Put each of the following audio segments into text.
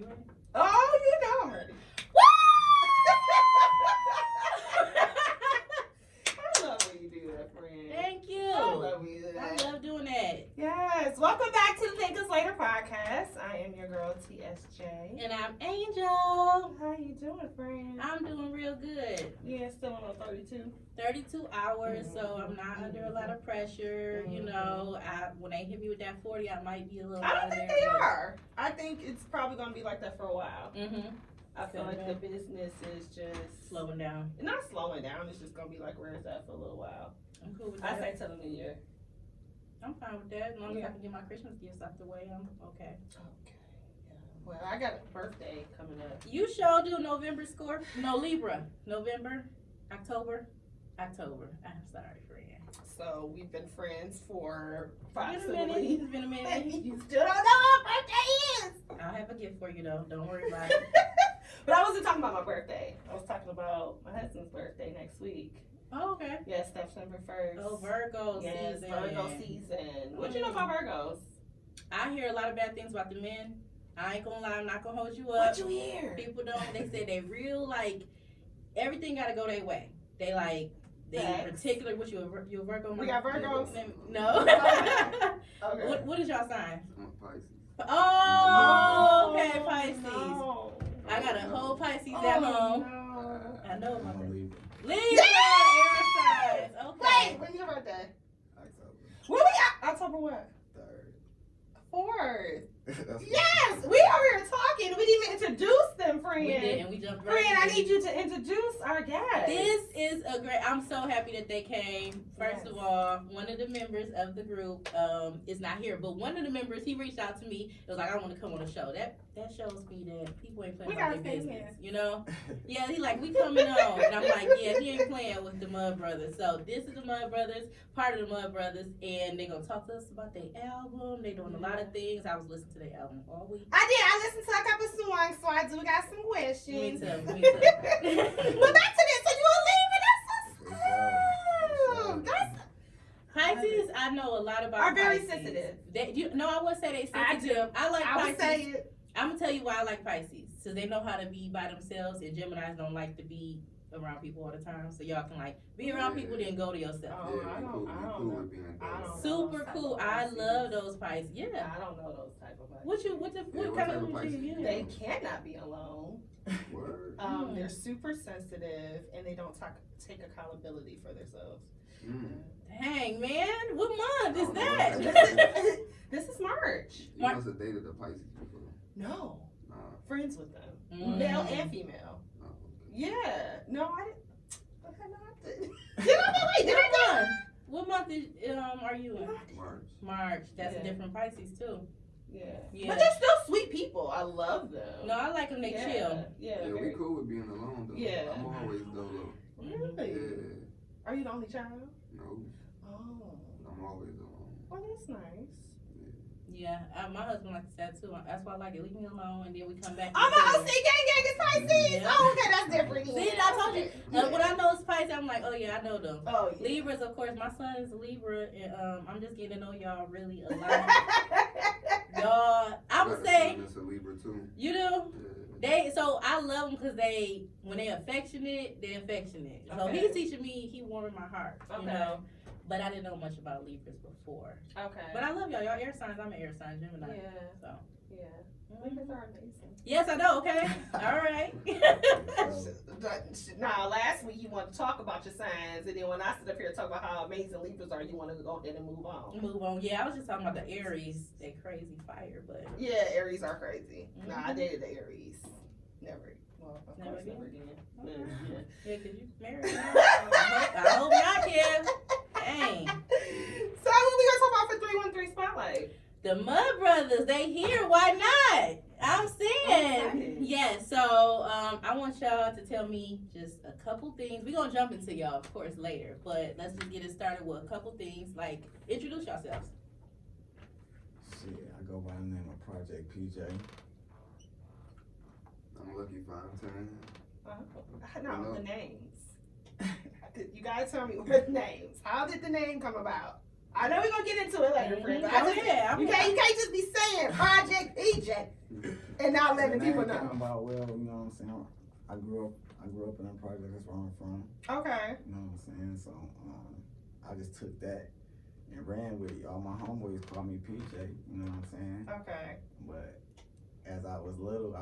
You ready? Oh, you know I'm ready. I love when you do that, friend. Thank you. I love when you do that. I love doing that. Yes. Welcome back to the Us L8tr Podcast. I am your girl, TSJ. And I'm Angel. How you doing, friend? I'm doing real good. Yeah, still on 32. 32 hours, so I'm not under a lot of pressure. You know, when they hit me with that 40, I might be a little. I don't think they are. I think it's probably going to be like that for a while. Mm-hmm. I feel like the business is just slowing down. Not slowing down. It's just going to be like where it's at for a little while. I'm cool with I that. say till the new year. I'm fine with that. As long as I can get my Christmas gifts out the way, I'm okay. Okay. Yeah. Well, I got a birthday coming up. You sure do November score? No, Libra. November, October. I'm sorry, friend. So we've been friends for It's been a minute. You still don't know what birthday is. I'll have a gift for you though. Don't worry about it. But I wasn't talking about my birthday. I was talking about my husband's birthday next week. Oh, okay. Yes, September 1st. Oh, Virgo yes, season. Virgo season. What you know about Virgos? I hear a lot of bad things about the men. I ain't gonna lie, I'm not gonna hold you What up. you hear? People don't. They say they real like everything gotta go their way. They like. They Facts. particular. What you a Virgo? We got Virgos. No. Okay. What is y'all sign? I'm Pisces. Oh, okay, Pisces. No. I got a whole Pisces at home. No. I know my I'm a Libra. Libra, Yeah! air signs. Okay. Wait, when's your birthday? October Where we at? October what? 3rd. 4th. That's Yes, we over here talking. We didn't even introduce them, friend. We did, and we jumped right Friend, I in. need you to introduce our guest. This is a great. I'm so happy that they came. First Yes. of all, one of the members of the group is not here, but one of the members he reached out to me. It was like, I want to come on the show. That shows me that people ain't playing We about gotta their stay business. here. You know? Yeah, he like, we coming on, and I'm like, yeah, he ain't playing with the Mudbrothaz. So this is the Mudbrothaz, part of the Mudbrothaz, and they gonna talk to us about their album. They doing a lot of things. I was listening to their album all week. I did. I listened to a couple songs, so I do got some Me questions. too. But back to this. So you a Libra? That's awesome. That's Pisces, I know a lot about. Are very Pisces. sensitive. I wouldn't say they I sensitive. I like I Pisces. would say it. I'm gonna tell you why I like Pisces. So they know how to be by themselves, and Geminis don't like to be around people all the time. So y'all can like be around people, then go to yourself. Oh, Yeah, I we don't cool know. with being I don't know. Super those type cool. of I Pisces. love those Pisces. Yeah. I don't know those type of Pisces. What what kind type of of energy? Pisces? Yeah. They cannot be alone. Word. They're super sensitive and they don't take accountability for themselves. Mm. Dang man, what month is Oh, that? no. This is March. You must have dated a Pisces before. No, Nah. friends with them, Mm. male and female. Oh, okay. Yeah, no, I didn't. Okay, no, I didn't. Did I? What month is are you in? March. March. That's Yeah. a different Pisces too. Yeah. Yeah. But they're still sweet people. I love them. No, I like them. They yeah. chill. Yeah. Yeah, we very- cool with being alone though. Yeah. I'm always dolo. Really? Yeah. Are you the only child? No, Oh. I'm always alone. Well, that's nice. Yeah, my husband likes that too. That's why I like it. Leave me alone, and then we come back. Oh, my OC gang is Pisces. Yeah. Oh, okay, that's different. See, I told you. When I know it's Pisces, I'm like, oh yeah, I know them. Oh, yeah. Libras, of course. My son is a Libra, and I'm just getting to know y'all really a lot. Y'all, I would say That's a Libra too. you do. Yeah. So I love them because when they affectionate, they're affectionate. So Okay. he's teaching me. He warmed my heart. Okay. You know. But I didn't know much about Libras before. Okay. But I love y'all. Y'all air signs. I'm an air sign, Gemini. Yeah. So. Yeah. Libras are amazing. Yes, I know. Okay. All right. Nah, last week you wanted to talk about your signs, and then when I sit up here and talk about how amazing Libras are, you want to go ahead and move on. Move on. Yeah, I was just talking about the Aries. They crazy fire, but Yeah, Aries are crazy. Nah, I Mhm. dated the Aries. Never. Well, of Never course, again? never again. Okay. Yeah. yeah, cause you married now. I hope not, Kev. Dang. So what we gonna talk about for 313 Spotlight? The Mudbrothaz, they here. Why not? I'm saying. excited. Yeah, so I want y'all to tell me just a couple things. We're going to jump into y'all, of course, later. But let's just get it started with a couple things. Like, introduce yourselves. Shit, I go by the name of Project PJ. I'm Luckey Fontaine. No, the names. You gotta tell me what names. How did the name come about? I know we're gonna get into it later, friend. But Oh, yeah. you can't just be saying Project PJ. And not letting the people name know. came about, well, you know what I'm saying? I grew up in a project. That's where I'm from. Okay. You know what I'm saying? So I just took that and ran with it. All my homeboys call me PJ. You know what I'm saying? Okay. But as I was little,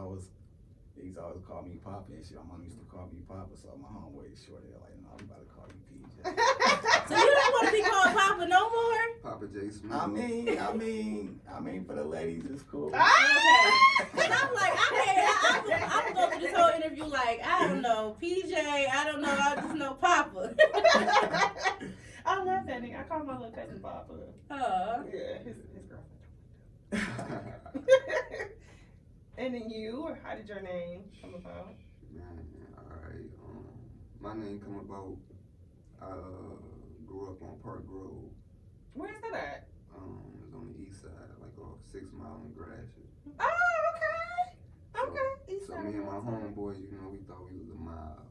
they used to always call me Papa and shit. My mom used to call me Papa, so my homeboys short they're like, no, we about to call you PJ. So you don't want to be called Papa no more? Papa J. Smith. I mean, for the ladies, it's cool. Okay. Cause I'm like, I'm going through this whole interview like, I don't know, PJ, I don't know, I just know Papa. I love that nigga. I call my little cousin Papa. Yeah, his girlfriend. And then you, or how did your name come about? Man, alright. My name come about, I grew up on Park Grove. Where is that at? It's on the east side, like off 6 Mile and Gratiot. Oh, okay. Okay. East So side. me and my homeboys, you know, we thought we was a mob.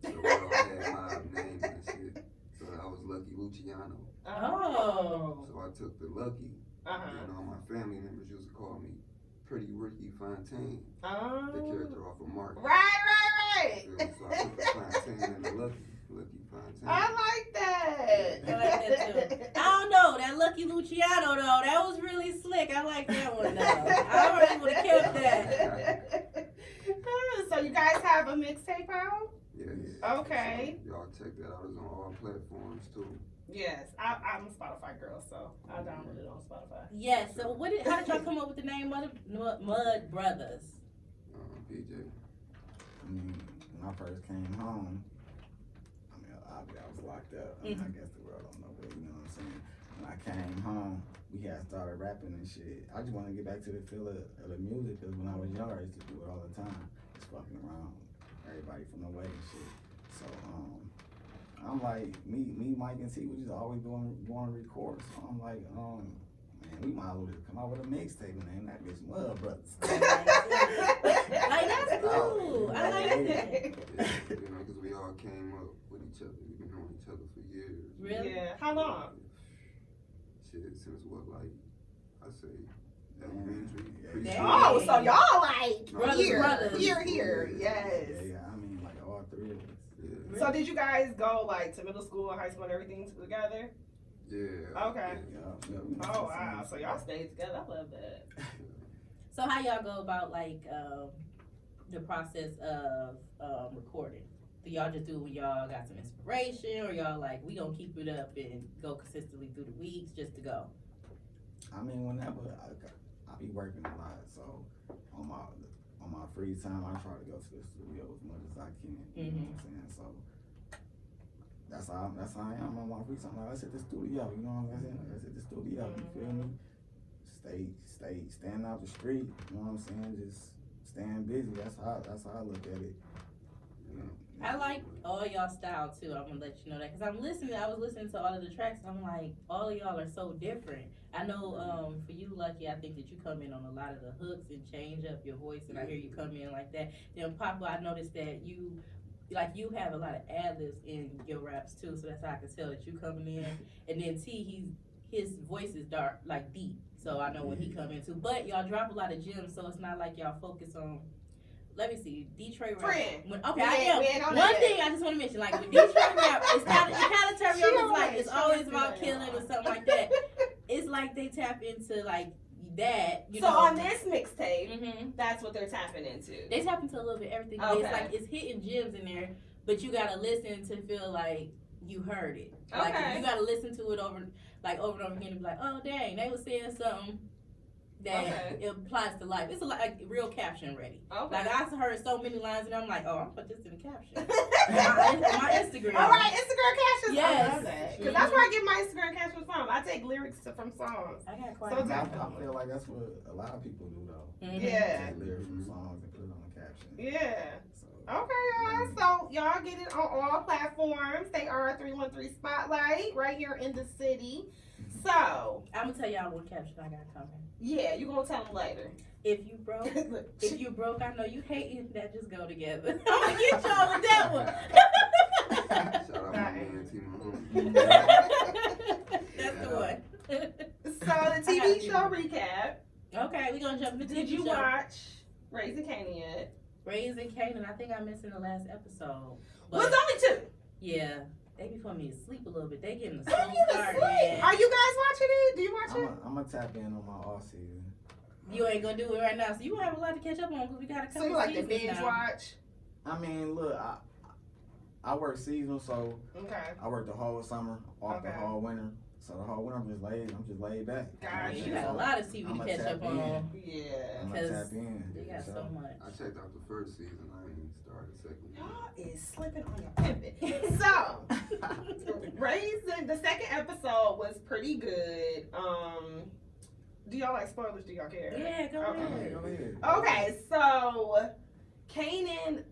So we all had mob names and shit. So I was Lucky Luciano. Oh. So I took the Lucky. And all my family members used to call me Pretty Ricky Fontaine. The character off of Mark. Right. So I took the Fontaine and the Lucky Fontaine. I like that. I like that too. I don't know, that Lucky Luciano though, that was really slick. I like that one though. I really would have kept that. So you guys have a mixtape out? Yes. Okay. So y'all check that out. It's on all platforms too. Yes, I'm a Spotify girl, so I downloaded it on Spotify. Yes, so how did y'all come up with the name Mudbrothaz? PJ. I mean, when I first came home, I was locked up. I guess the world don't know, but you know what I'm saying? When I came home, we had started rapping and shit. I just want to get back to the feel of the music, because when I was younger, I used to do it all the time. Just fucking around everybody from the way and shit. So, I'm like, me, Mike, and T, we just always going to record. So I'm like, man, we might as well just come out with a mixtape and name that bitch Mudbrothaz. Like, that's cool. I like that. Yeah, you know, because we all came up with each other. We've been knowing each other for years. Really? Yeah. How long? Shit, since what, like, I say, elementary. Damn. Oh, so y'all like Brothers. here. Yes. Yeah, I mean, like all three of us. Yeah. So did you guys go like to middle school, high school, and everything together? Yeah. Okay. Yeah. Oh wow. So y'all stayed together. I love that. So how y'all go about like the process of recording? Do y'all just do it when y'all got some inspiration, or y'all like, we gonna keep it up and go consistently through the weeks just to go? I mean, whenever I be working a lot, so on my free time, I try to go to the studio as much as I can. You know what I'm saying? So that's how I am on my free time. Like, let's hit the studio. You know what I'm saying? Let's hit the studio. You feel me? Staying out the street. You know what I'm saying? Just staying busy. That's how I look at it. You know? I like all y'all style too. I'm gonna let you know that because I was listening to all of the tracks. And I'm like, all of y'all are so different. I know for you, Lucky, I think that you come in on a lot of the hooks and change up your voice, and I hear you come in like that. Then Papa, I noticed that you have a lot of ad-libs in your raps too, so that's how I can tell that you coming in. And then T, his voice is dark, like deep, so I know when he come in too. But y'all drop a lot of gems, so it's not like y'all focus on. Let me see, Detroit rap. I am. One thing I just want to mention, like with Detroit rap, it kind of turns me on. It's like it's always about killing or something like that. It's like they tap into like that. You know? On this mixtape, that's what they're tapping into. They tap into a little bit everything. Okay. It's like it's hitting gems in there, but you gotta listen to feel like you heard it. Like you gotta listen to it over and over again and be like, oh dang, they was saying something that it applies to life. It's like real caption ready. Okay. Like I heard so many lines and I'm like, oh, I'm gonna put this in the caption. on my Instagram. All right, Instagram captions. Yes. I love that. Because that's where I get my Instagram captions from. I take lyrics from songs. I got quite So I feel like that's what a lot of people do though. Yeah. Take lyrics from songs and put it on the caption. Yeah. So, Okay, y'all. So y'all get it on all platforms. They are 313 Spotlight right here in the city. So I'm gonna tell y'all what caption I got coming. yeah, you gonna tell them later. If you broke, I know you hating that just go together. I'm gonna get y'all with that one. Shout out my man, T. Mahoney. That's the one. So the TV show recap. Okay, we're gonna jump into the Did you show. watch Raising Kanan yet. Raising Kanan, I think I missed in the last episode. Well, it's only 2. Yeah. They be putting me to sleep a little bit. They getting a Put slow you to start, sleep. man. Are you guys watching it? Do you watch it? I'm gonna tap in on my off season. You ain't gonna do it right now, so you have a lot to catch up on because we got a couple So you like the seasons binge now. watch? I mean, look, I work seasonal, so Okay. I work the whole summer, off the whole winter. So the whole winter I'm just laid back. Gotcha. You got a lot of TV to catch up on. Yeah. I'm gonna tap in. They got so much. I checked out the first season. I ain't even started the second one. Y'all is slipping on your pimpin'. So, Raising, the second episode was pretty good. Do y'all like spoilers? Do y'all care? Yeah, go ahead. Go ahead. Okay, so Kanan,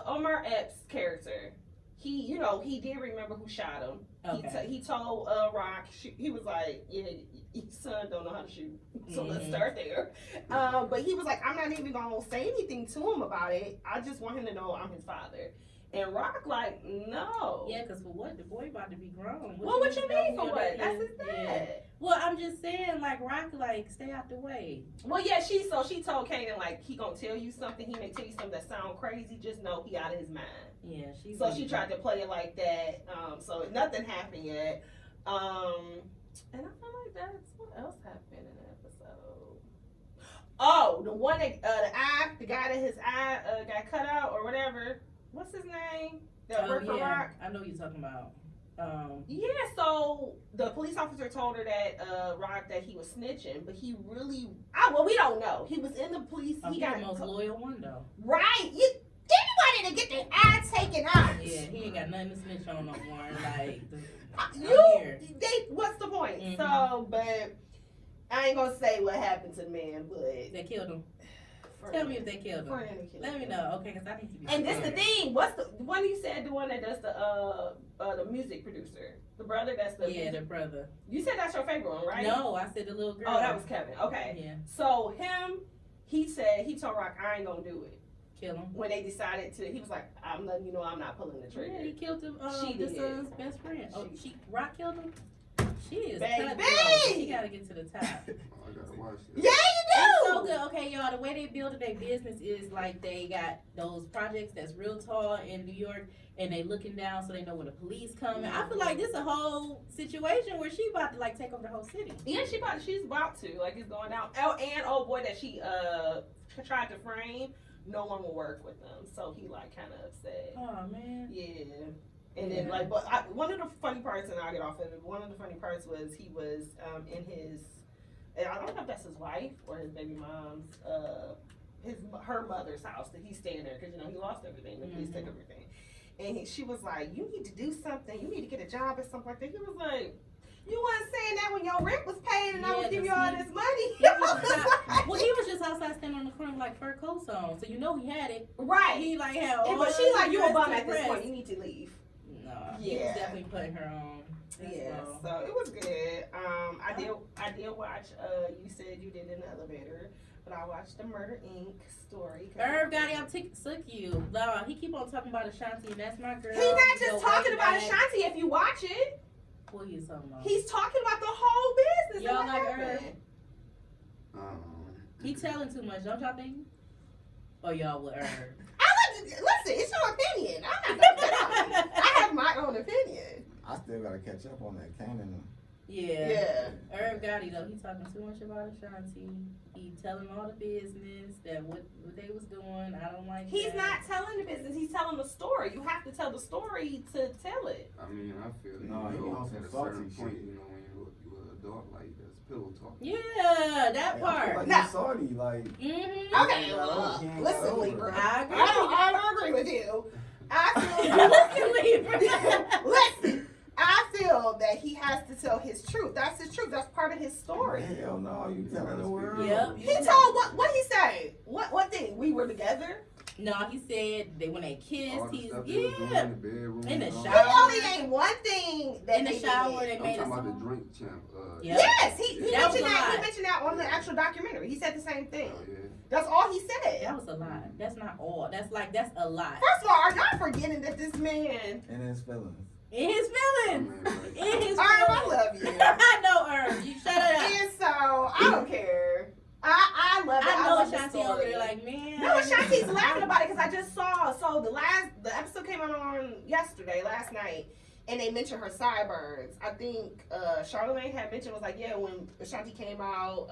Omar Epps' character, he did remember who shot him. Okay. He told Rock, he was like, yeah, your son don't know how to shoot. So let's start there. But he was like, I'm not even going to say anything to him about it. I just want him to know I'm his father. And Rock like, no. Yeah, because for what? The boy about to be grown. What you mean know for who what? that That's is? his dad. Well, I'm just saying, like, Rock, like, stay out the way. Well, yeah, she told Kanan, like, he gonna tell you something. He may tell you something that sound crazy. Just know he out of his mind. Yeah, So she tried to play it like that. So nothing happened yet. And I feel like that's what else happened in the episode. Oh, the one that the guy that his eye got cut out or whatever. What's his name? That worked for Rock. I know what you're talking about. Yeah, so the police officer told her that Rock that he was snitching, but he really we don't know. He was in the police. He got the most loyal one though. Right. Anybody to get their eye taken out. Yeah, he ain't got nothing to snitch on no more. Like what's the point? Mm-hmm. So, but I ain't gonna say what happened to the man, but they killed him. Tell me if they killed him. Let me know, okay? Because I need to be. And this the thing. What's the one you said? The one that does the music producer, the brother. That's the the brother. You said that's your favorite one, right? No, I said the little girl. Oh, that was Kevin. Okay. Yeah. So he told Rock, I ain't gonna do it. Kill him. When they decided to, he was like, I'm letting you know I'm not pulling the trigger. Yeah, he killed him. She the did. son's best friend. Rock killed him. She is Baby! She gotta get to the top. I gotta watch it. Yeah, you do. It's so good. Okay, y'all. The way they build their business is like they got those projects that's real tall in New York, and they looking down so they know when the police coming. I feel like this a whole situation where she about to like take over the whole city. Yeah, she's about to. Like, it's going down. Oh, and old boy that she tried to frame, no one will work with them. So he like kind of upset. Oh man. Yeah. And then like, but one of the funny parts, and I'll get off of it. One of the funny parts was he was in his. I don't know if that's his wife or his baby mom's, her mother's house that he's staying there because he lost everything. The police took everything, and she was like, "You need to do something. You need to get a job or something like that." He was like, "You wasn't saying that when your rent was paid and I was giving you all this money." He was just outside standing on the corner like fur coats on, so he had it. Right. He like had. But she like, "You a bum at this point. You need to leave." No. He was definitely putting her on. Yeah, so it was good. I did watch. You said you did in the elevator, but I watched the Murder Inc. story. Irv got it. I'm sick you. He keep on talking about Ashanti, and that's my girl. He's not just talking about Ashanti. If you watch it, what are you talking about? He's talking about the whole business. Y'all like Irv? He Okay. telling too much, don't y'all think? Or y'all with Irv? Listen, it's your opinion. I'm not gonna get on it. I have my own opinion. I still gotta catch up on that Kanan. Yeah. Irv Gotti though, he talking too much about Ashanti. He telling all the business that what they was doing. I don't like. He's not telling the business. He's telling the story. You have to tell the story to tell it. I mean, I feel No, he on some at a salty certain shit. point, when you're an adult, like that's pillow talk. Yeah, that I feel part. like he's salty, like. Mm-hmm. Okay, well, listen, Libra. I agree. I don't agree with you. I feel listen. I feel that he has to tell his truth. That's his truth. That's part of his story. Hell no, you telling the world. Yep. He told what he said. What thing? We were together. No, he said that when they kissed, All the he's stuff they was doing in the bedroom. In the and all shower. He that. only named one thing that in the they shower did. they I'm made a talking about the song. drink champ. Yep. Yes, he That mentioned was a that. He lie. mentioned that on the actual documentary. He said the same thing. Oh, yeah. That's all he said. That was a lie. That's not all. That's a lie. First of all, are y'all forgetting that this man? And his feelings. In his feelings. I mean, like, In his feelings. I love you. I know, Irv. You shut it up. And so I don't care. I love it. I know love the Ashanti over story. there like, man. No, Ashanti's laughing about it because I just saw. So the episode came out on last night, and they mentioned her sideburns. I think Charlamagne had mentioned, was like, yeah, when Ashanti came out,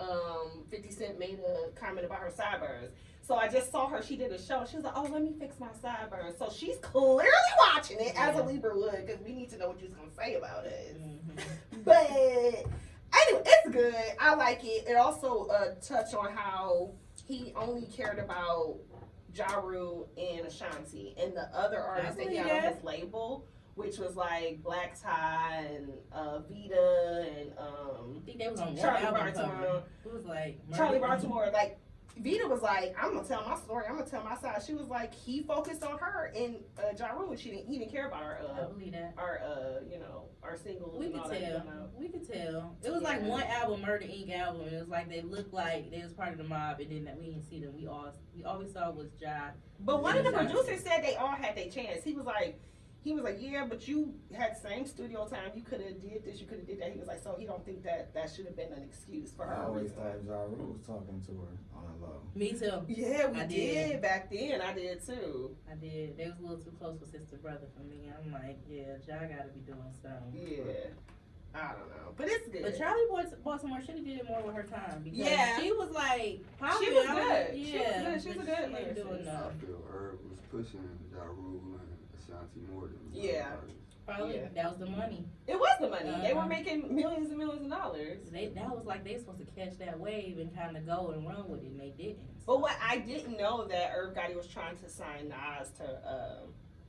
50 Cent made a comment about her sideburns. So I just saw her. She did a show. She was like, oh, let me fix my sideburns. So she's clearly watching it, as a Libra would, because we need to know what you're going to say about it. Mm-hmm. But anyway, it's good. I like it. It also touched on how he only cared about Ja Rule and Ashanti. And the other artists that he had on his label, which was like Black Tie and Vita and I think they was on Charlie one album Baltimore. cover. It was like Charlie Baltimore, like Vita was like, I'm gonna tell my story. I'm gonna tell my side. She was like, he focused on her and Ja Rule. He didn't care about our I believe that. Our singles. We and could all tell. that, We could tell. It was like one album, Murder Inc. album. It was like they looked like they was part of the mob, and then that we didn't see them. We always saw was Ja. But one of the producers said they all had their chance. He was like, yeah, but you had same studio time. You could have did this. You could have did that. He was like, so he don't think that should have been an excuse for her. I always thought Ja Rule was talking to her on a low. Me too. Yeah, we did back then. I did too. I did. They was a little too close for sister brother for me. I'm like, yeah, Ja gotta be doing something. Yeah. I don't know, but it's good. But Charlie Baltimore should have did it more with her time because she was like, she was good. Yeah, she was a good lyricist. I feel Herb was pushing Ja Rule and Ashanti more than probably that was the money. It was the money. They were making millions and millions of dollars. That was like they supposed to catch that wave and kind of go and run with it, and they didn't. So. But what I didn't know that Irv Gotti was trying to sign Nas to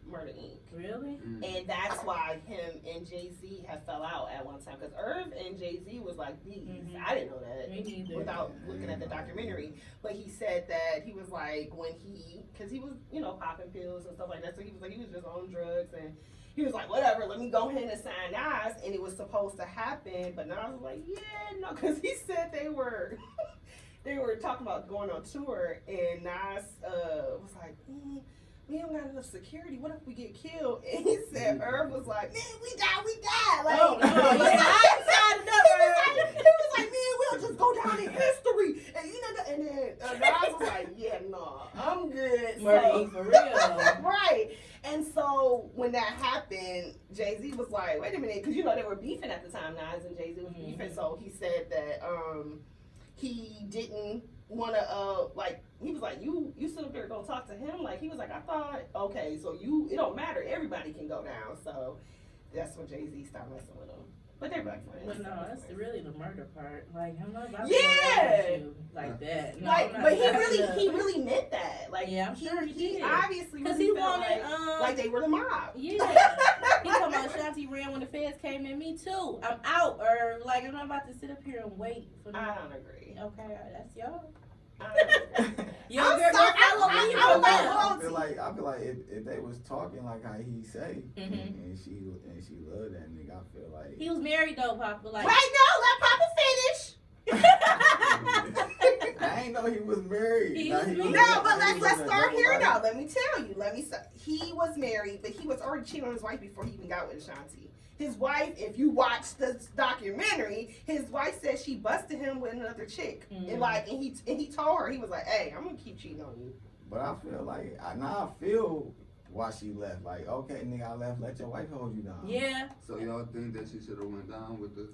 Murder Inc. Really? And that's why him and Jay-Z have fell out at one time. Because Irv and Jay-Z was like these. Mm-hmm. I didn't know that. Me neither. Without looking at the documentary. But he said that he was like, because he was, popping pills and stuff like that. So he was like, he was just on drugs. And he was like, whatever, let me go ahead and sign Nas. And it was supposed to happen. But Nas was like, yeah, no. Because he said they were talking about going on tour. And Nas was like, we don't got enough security. What if we get killed? And he said, Irv was like, man, we die. Like, oh, no, he was like, man, we'll just go down in history. And then Nas was like, yeah, no, I'm good. Murder for real. Right. And so when that happened, Jay-Z was like, wait a minute, because they were beefing at the time. Nas and Jay-Z was beefing. So he said that he didn't want to he was like, you sit up there gonna talk to him? Like, he was like, I thought, okay, so it don't matter, everybody can go down. So that's when Jay-Z stopped messing with him. But they're black friends. But no, that's really the murder part. Like, I'm not about to you like that. No, but he really meant that. Like, yeah, I'm sure he did. Obviously, because he wanted like they were the mob. Yeah. He talking about Ashanti ran when the feds came in. Me too. I'm out, or like I'm not about to sit up here and wait for them. I don't agree. Okay, that's y'all. I feel like if they was talking like how he say, and she loved that nigga, I feel like he was married though, Papa. Like, right? No, let Papa finish. I ain't know he was married. But let's start here though. Let me tell you. He was married, but he was already cheating on his wife before he even got with Ashanti. His wife, if you watch the documentary, his wife said she busted him with another chick, and he told her, he was like, "Hey, I'm gonna keep cheating on you." But I feel like I feel why she left. Like, okay, nigga, I left. Let your wife hold you down. Yeah. So y'all think that she should have went down with the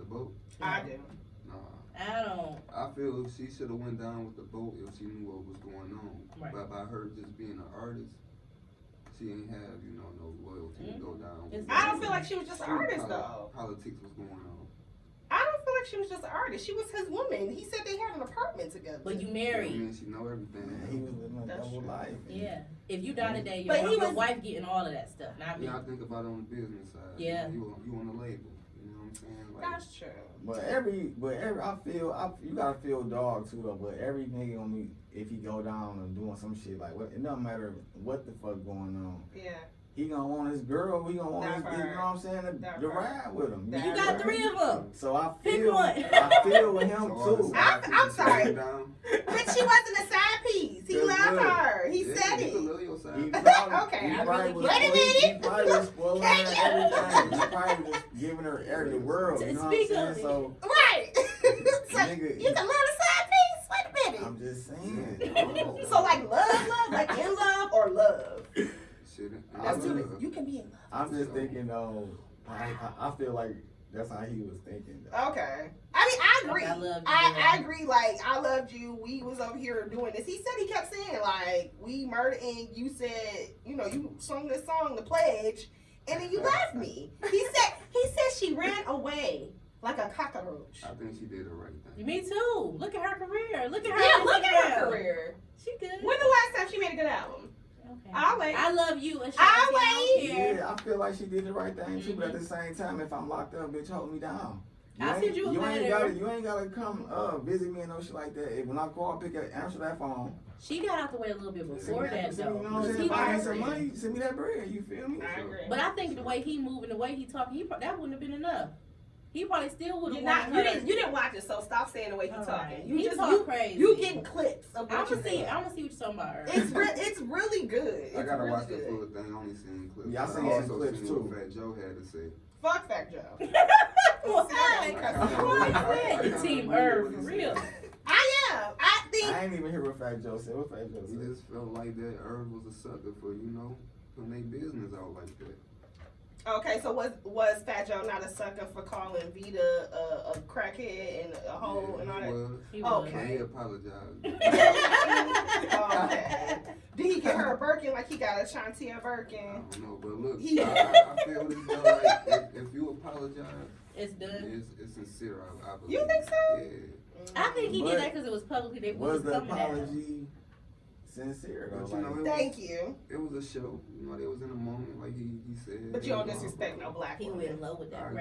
boat? I do. Nah. I don't. I feel she should have went down with the boat if she knew what was going on. Right. But by her just being an artist, she ain't have no loyalty to go down. I don't feel like she was just an artist though. Politics was going on. I don't feel like she was just an artist. She was his woman. He said they had an apartment together. But you married. I mean, she know everything. Man, he was living a double life. Yeah. If you die today, your wife getting all of that stuff, not me. Yeah, I think about it on the business side. Yeah. You on the label. You know what I'm saying? Like, that's true. But I feel you gotta feel dog too though. But every nigga on me, if he go down and doing some shit like what, it doesn't matter what the fuck going on. Yeah. He gonna want his girl. He gonna want his, you know what I'm saying, to ride with him. You got 3 of them. So I Pick feel one. I feel with him too. I'm sorry, but she wasn't a side piece. He loved her. He said it. Okay. Wait a minute. He probably was spoiling her everything. He probably was giving her the world. You know what I'm saying? So right. So nigga, you can love a side piece. I'm just saying. So like love, like in love or love? Shit, That's too. You can be in love. I'm just thinking though. I feel like that's how he was thinking. Though. Okay. I mean, I agree. I love you. I agree. Like, I loved you. We was over here doing this. He said he kept saying like, we murdered, and you said, you know, you sung this song, The Pledge, and then you left me. He said she ran away like a cockroach. I think she did the right thing. Me too. Look at her career. Look at her. Yeah, look at her career. She good. When the last time she made a good album? Okay. I'll wait. I love you. And I'll I don't care. Yeah, I feel like she did the right thing too, but at the same time, if I'm locked up, bitch, hold me down. I'll send you a letter. You ain't gotta come visit me and no shit like that. If when I call, answer that phone. She got out the way a little bit before that, though. You know what I'm saying? If I need some money, send me that bread. You feel me? I agree. But I think the way he moving, the way he talking, that wouldn't have been enough. He probably still would have. You didn't watch it, so stop saying the way he's talking. You he just talk crazy. You getting clips of what I'm gonna see what you're talking about. It's really good. I gotta really watch good. the full thing. I only seen clips. Yeah, I But seen also some clips seen too. What Fat Joe had to say. Fuck Fat Joe. Why? You Team Earth, for real. I am. I think. I ain't even hear what Fat Joe said. What Fat Joe He said? just felt like that Irv was a sucker for, you know, putting their business out like that. Okay, so was Fat Joe not a sucker for calling Vita a crackhead and a hoe and all that? He was. But he apologized. Okay. Did he get her a Birkin like he got a Shantia Birkin? I don't know, but look, I feel this though, like, if you apologize, it's done. It's sincere, I believe. You think so? Yeah. I think he did that because it was publicly. They Was the coming at him. apology sincere though? But you know, Thank you. It was a show. You know, they was in a moment, like he said. But you don't disrespect no black He woman. went low with that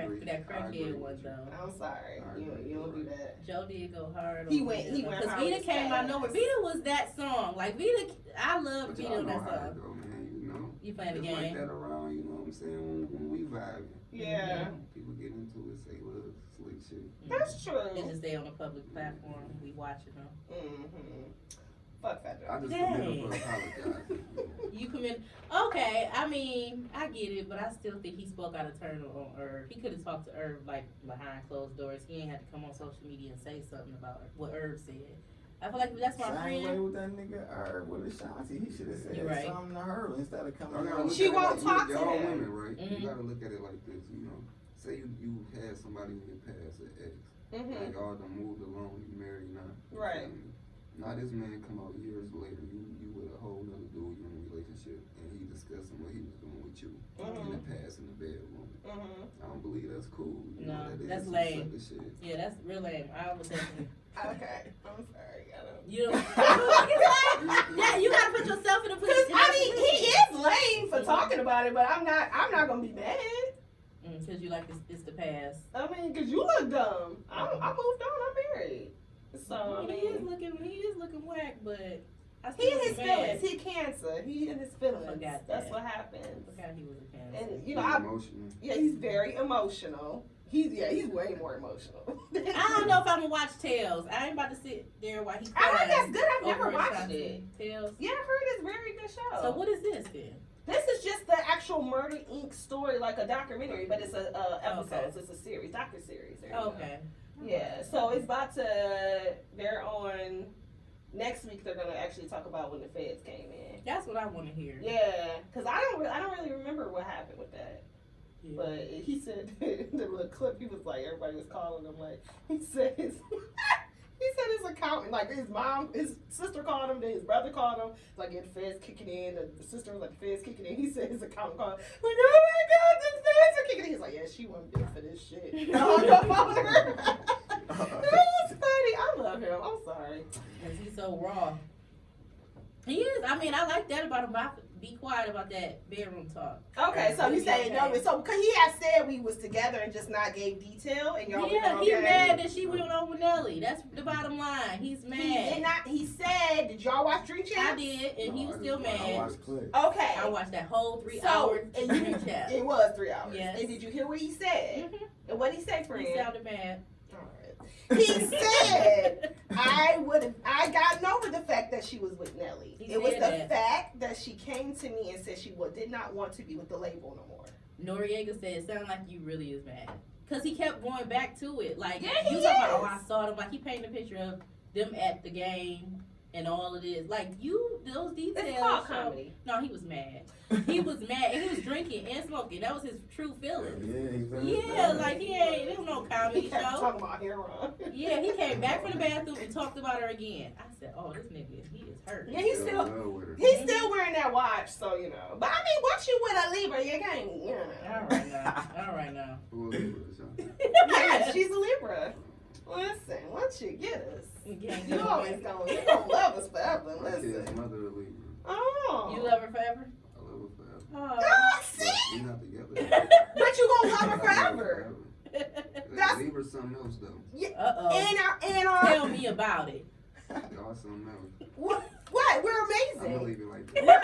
crackhead one though. I'm sorry. You don't do that. Joe did go hard. He went because hard Vita with came out Stas. nowhere. Vita was that song. Like Vita, I love But Vita y'all on know that how song. it go, man. You know. You playing the It's game. like that around. You know what I'm saying? When we vibing. Yeah. People get into it, say little slick shit. That's true. They just stay on a public platform. We watching them. Mm-hmm. Fuck Fat I Joe. just commend him for apologizing. You commend. Okay, I mean, I get it, but I still think he spoke out of turn on Irv. He could have talked to Irv like behind closed doors. He ain't had to come on social media and say something about what Irv said. I feel like that's my Same way friend. with that nigga Irv with Ashanti. He should have said You're right. something to her instead of coming. Y'all gotta on. look She at it won't like, talk y'all to him. women, right? Mhm. You gotta look at it like this, you know. Say you had somebody in your past, an ex. Mm-hmm. Like all them moved along, you married now. You Right. feel me? Now this man come out years later, you with a whole nother dude, you in a relationship, and he discussing what he was doing with you in the past in the bedroom. Mm-hmm. I don't believe that's cool. You No, know, that's some lame. sucker shit. Yeah, that's real lame. I was definitely. Okay. I'm sorry. I don't. You don't. Yeah, you gotta put yourself in a position. I mean, he is lame for talking about it, but I'm not gonna be mad. Because you like it's the past. I mean, cause you look dumb. I moved on. I'm married. So I He is mean, looking whack, but I he in still his mad. feelings. He cancer. He in his feelings. Forgot That's that. what happens. Forgot he was a cancer. And you know, He's emotional. he's very emotional. He's way more emotional. I don't know if I'm gonna watch Tales. I ain't about to sit there while he. I heard that's crying good. I've never over watched Ashanti. it. Tales. Yeah, I heard it's a very good show. So what is this then? This is just the actual Murder Inc. story, like a documentary, but it's a episodes. Okay. It's a series, docu-series. There you go. Okay. Yeah, so it's about to. They're on next week. They're gonna actually talk about when the feds came in. That's what I want to hear. Yeah, because I don't really remember what happened with that. Yeah. But he said the little clip. He was like, everybody was calling him. Like he said his. He said his accountant, like his sister called him, then his brother called him, like the feds kicking in, the sister was like the feds kicking in. He said his accountant called, like, oh my God, the feds are kicking in. He's like, yeah, she wasn't big for this shit. It was funny. I love him. I'm sorry. Because he's so raw. He is. I mean, I like that about him. But be quiet about that bedroom talk. Okay, so you say Okay. no, so because he had said we was together and just not gave detail, and y'all Yeah, were he's okay. mad that she went on with Nelly. That's the bottom line. He's mad. He did not. He said, "Did y'all watch Dream I Champs?" did, and he was No, still I mad. watched clips. Okay. I watched that whole 3 So, hour and Dream you- Chat. It was 3 hours. Yes. And did you hear what he said? Mhm. And what he said, friend? He sounded mad. He said, I got over the fact that she was with Nelly. He It was the said that. fact that she came to me and said she did not want to be with the label no more. Noriega said, it sounded like you really is mad. Because he kept going back to it. Like, Yeah, he you talking about, is. oh, I saw them. Like, he painted a picture of them at the game and all of this. Like, those details. It's called comedy. No, he was mad. He was mad, and he was drinking and smoking. That was his true feelings. Yeah, like there was no comedy He kept show. talking about heroin. Yeah, he came back from the bathroom and talked about her again. I said, "Oh, this nigga, he is hurt." Yeah, he's still wearing that watch, so you know. But I mean, once you with a Libra, you can't, you know. All right now. Who is it? Yeah, she's a Libra. Listen, once you get us, you always gonna love us forever. Listen. His mother a Libra. Oh. You love her forever? I love her forever. Oh. Oh, see? We're not together. But you gonna love her forever. That's- Libra something else though. Yeah. Uh-oh. And our Tell me about it. Y'all something else. What? We're I'm gonna amazing. leave it like We're that.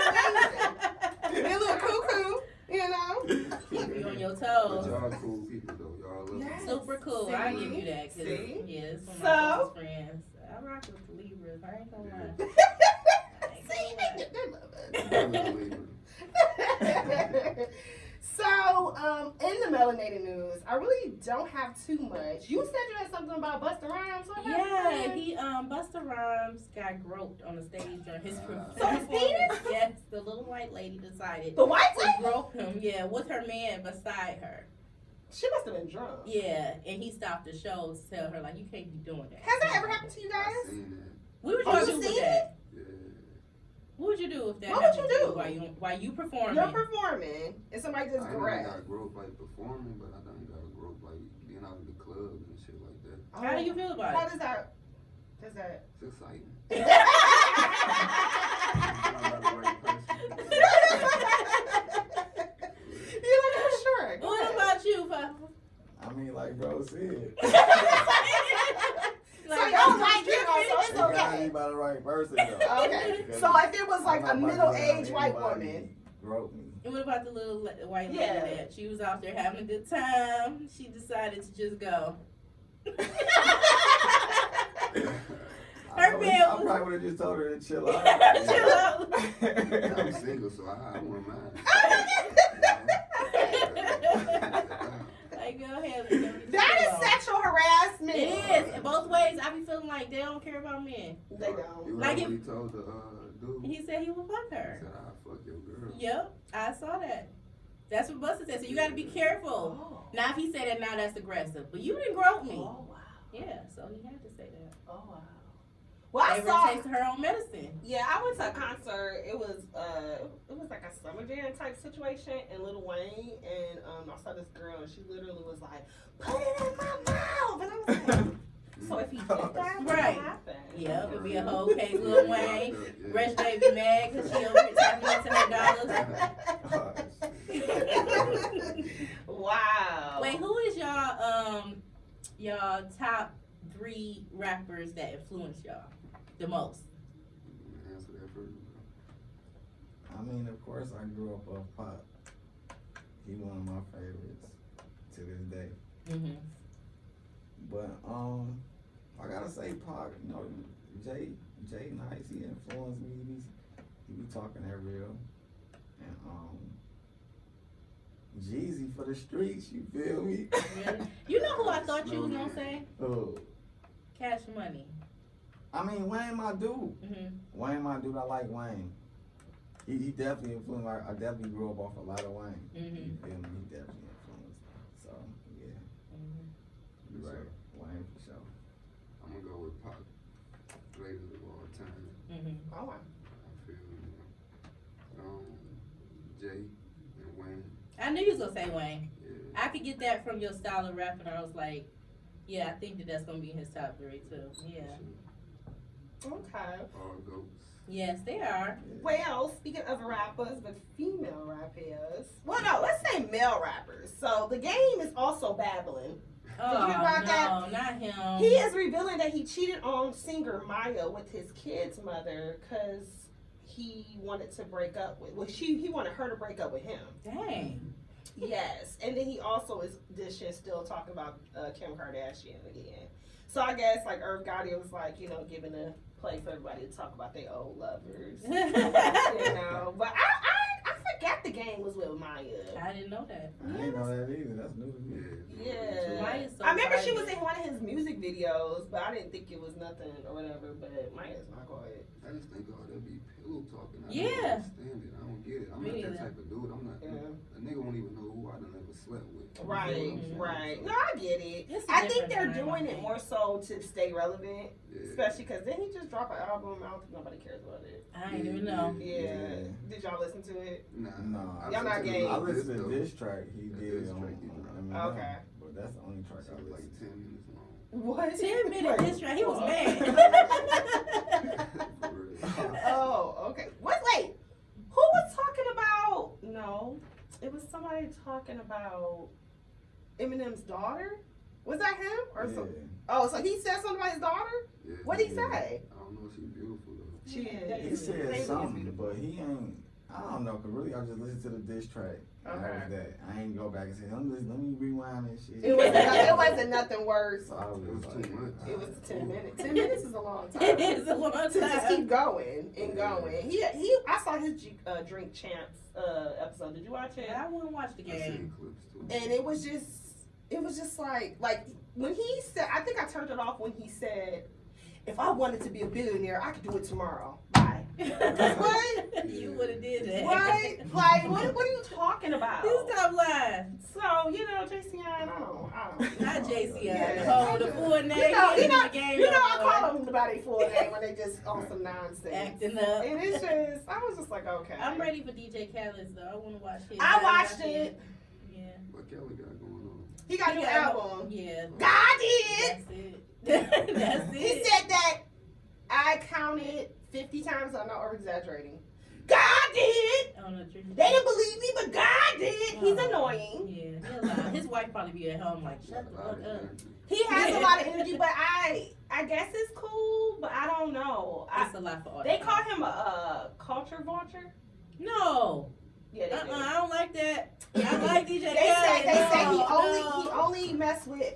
amazing. We're a little cuckoo, you know. Keep you on your But toes. y'all cool people though. Y'all love Yes. me. Super cool. See? I give you that. 'Cause, See? yeah, it's one of So? my closest friends. I rock with the Libras. I ain't gonna lie. See, they love I love a Libra. us. So, in the melanated news, I really don't have too much. You said you had something about Busta Rhymes. What happened? Yeah, Busta Rhymes got groped on the stage during his performance. So his penis? Yes, the little white lady decided The white to lady? grope him. Yeah, with her man beside her. She must have been drunk. Yeah, and he stopped the show to tell her like, you can't be doing that. Has that ever happened to you I guys? seen that. What would Oh, you you do with seen that? Yeah. What would you do if that What would happened you to do? while you performing? You're performing, and somebody just I ain't grabbed. got groped like performing, but I done got groped like being out in the clubs and shit like that. How do you feel about How it? does that? Does that? It's exciting. You look for sure. Go What ahead. about you, Papa? I mean, like bro said. So y'all like it, so it's It gotta okay. be by the right person though. Okay. So if it was like a I'm not middle-aged gonna white anybody woman. Grope me. And what about the little white lady Yeah. that she was out there having a good time? She decided to just go. Her man I was- probably would have just told her to chill out. Chill out. I'm single, so I wouldn't mind. Like, go ahead. let them That chill. is sexual harassment. It is. In both ways, I be feeling like they don't care about men. They don't. You Like know if- what he told the dude? He said he would fuck He her. said, I'll fuck your girl. Yep, I saw that. That's what Busta said. So you got to be careful. Oh. Now, if he said that, now that's aggressive. But you didn't grope me. Oh wow. Yeah, so he had to say that. Oh wow. Well, I Every saw. takes her own medicine. Yeah, I went to a concert. It was like a summer jam type situation in Lil Wayne, and I saw this girl, and she literally was like, "Put it in my mouth," and I was like, "So if he did that, what Right. happened?" Yep, it'd be a whole case Lil Wayne. Rich baby mad because she over here tapping into her dollars. Wow. Wait, who is y'all top 3 rappers that influence y'all the most? Answer that first. I mean, of course, I grew up off Pop. He one of my favorites to this day. Mm-hmm. But I gotta say, Pac. You know, Jay Nice. He influenced me. He be talking that real. And Jeezy for the streets. You feel me? Really? You know who I thought you was gonna say? Oh, Cash Money. I mean, Wayne my dude. Mm-hmm. Wayne my dude. I like Wayne. He definitely influenced. I definitely grew up off a lot of Wayne. Mm-hmm. You feel me? He definitely influenced. So yeah, Mm-hmm. you're right. Wayne for sure. I'm gonna go with Pop. Greatest of all time. Mm-hmm. Oh wow. I feel Jay and Wayne. I knew you was gonna say Wayne. Yeah. I could get that from your style of rap, and I was like, yeah, I think that's gonna be in his top 3 too. Yeah. Okay. All goats. Yes, they are. Well, speaking of rappers, but female rappers. Well, no, let's say male rappers. So the game is also babbling. Oh, hear about no, that? not him. He is revealing that he cheated on singer Maya with his kid's mother because he wanted to break up with. Well, he wanted her to break up with him. Dang. Yes, and then he also is dishing still talking about Kim Kardashian again. So I guess like Irv Gotti was like, you know, giving a play for everybody to talk about their old lovers. You know, but I forgot the game was with Maya. I didn't know that. I didn't know that either. That's new to me. Yeah. Maya's so I remember she private. was in one of his music videos, but I didn't think it was nothing or whatever. But my ass not quiet. I just think all that be pillow talking. I Yeah. don't understand it. I don't get it. I'm Me not that neither. type of dude. I'm not. Yeah. A nigga won't even know who I done ever slept with. Right, You know what I'm saying? right. So, No, I get it. It's a I think different they're time, I doing it think. more so to stay relevant, yeah. especially because then he just dropped an album. I don't think nobody cares about it. I ain't even know. Yeah. Did y'all listen to it? Nah. No. I Y'all not listened to gay. the I diss, listened to though. this track he The did diss on track he dropped. Eminem, Okay. but that's the only track It's I like listened 10 minutes long. What? 10-minute diss track. He was Fuck. mad. For real. Oh, okay. Wait. Who was talking about? No, it was somebody talking about Eminem's daughter. Was that him or to. something? Oh, so he said something about his daughter? Yeah. What'd he Yeah. say? I don't know. She's beautiful though. She Yeah, He is. He said Baby something, is but he ain't. I don't know, cause really I just listened to the diss track. And that Okay. was that. I ain't go back and say, let me rewind that shit. It wasn't nothing worse. So I was It was like, too much. It was 10 minutes. 10 minutes is a long time. It is a long To just time. keep going and going. I saw his Drink Champs episode. Did you watch it? I wouldn't watch the I seen game. clips too. And it was just like when he said, I think I turned it off when he said, if I wanted to be a billionaire, I could do it tomorrow. Bye. What? You would have did that. What? Like, what are you talking about? You stop lying. So, JCI, I don't. Not JCI. Yeah. The full name. I the game call them by their full name when they just on some nonsense. acting up. And it's just, I was just like, okay. I'm ready for DJ Khaled though. I want to watch his. I watched it. Yeah. What Kelly got going on? He got a new album. Yeah. God did. That's it. That's it. He said that I counted 50 times. I'm not over exaggerating. God did. On the tree. They didn't believe me, but God did. He's annoying. Yeah. He'll lie. His wife probably be at home like, shut the fuck up. He has a lot of energy, but I guess it's cool, but I don't know. It's a lot for all. They call him a culture vulture. No. Yeah, they do. I don't like that. I like DJ They Khaled. say he No. only mess with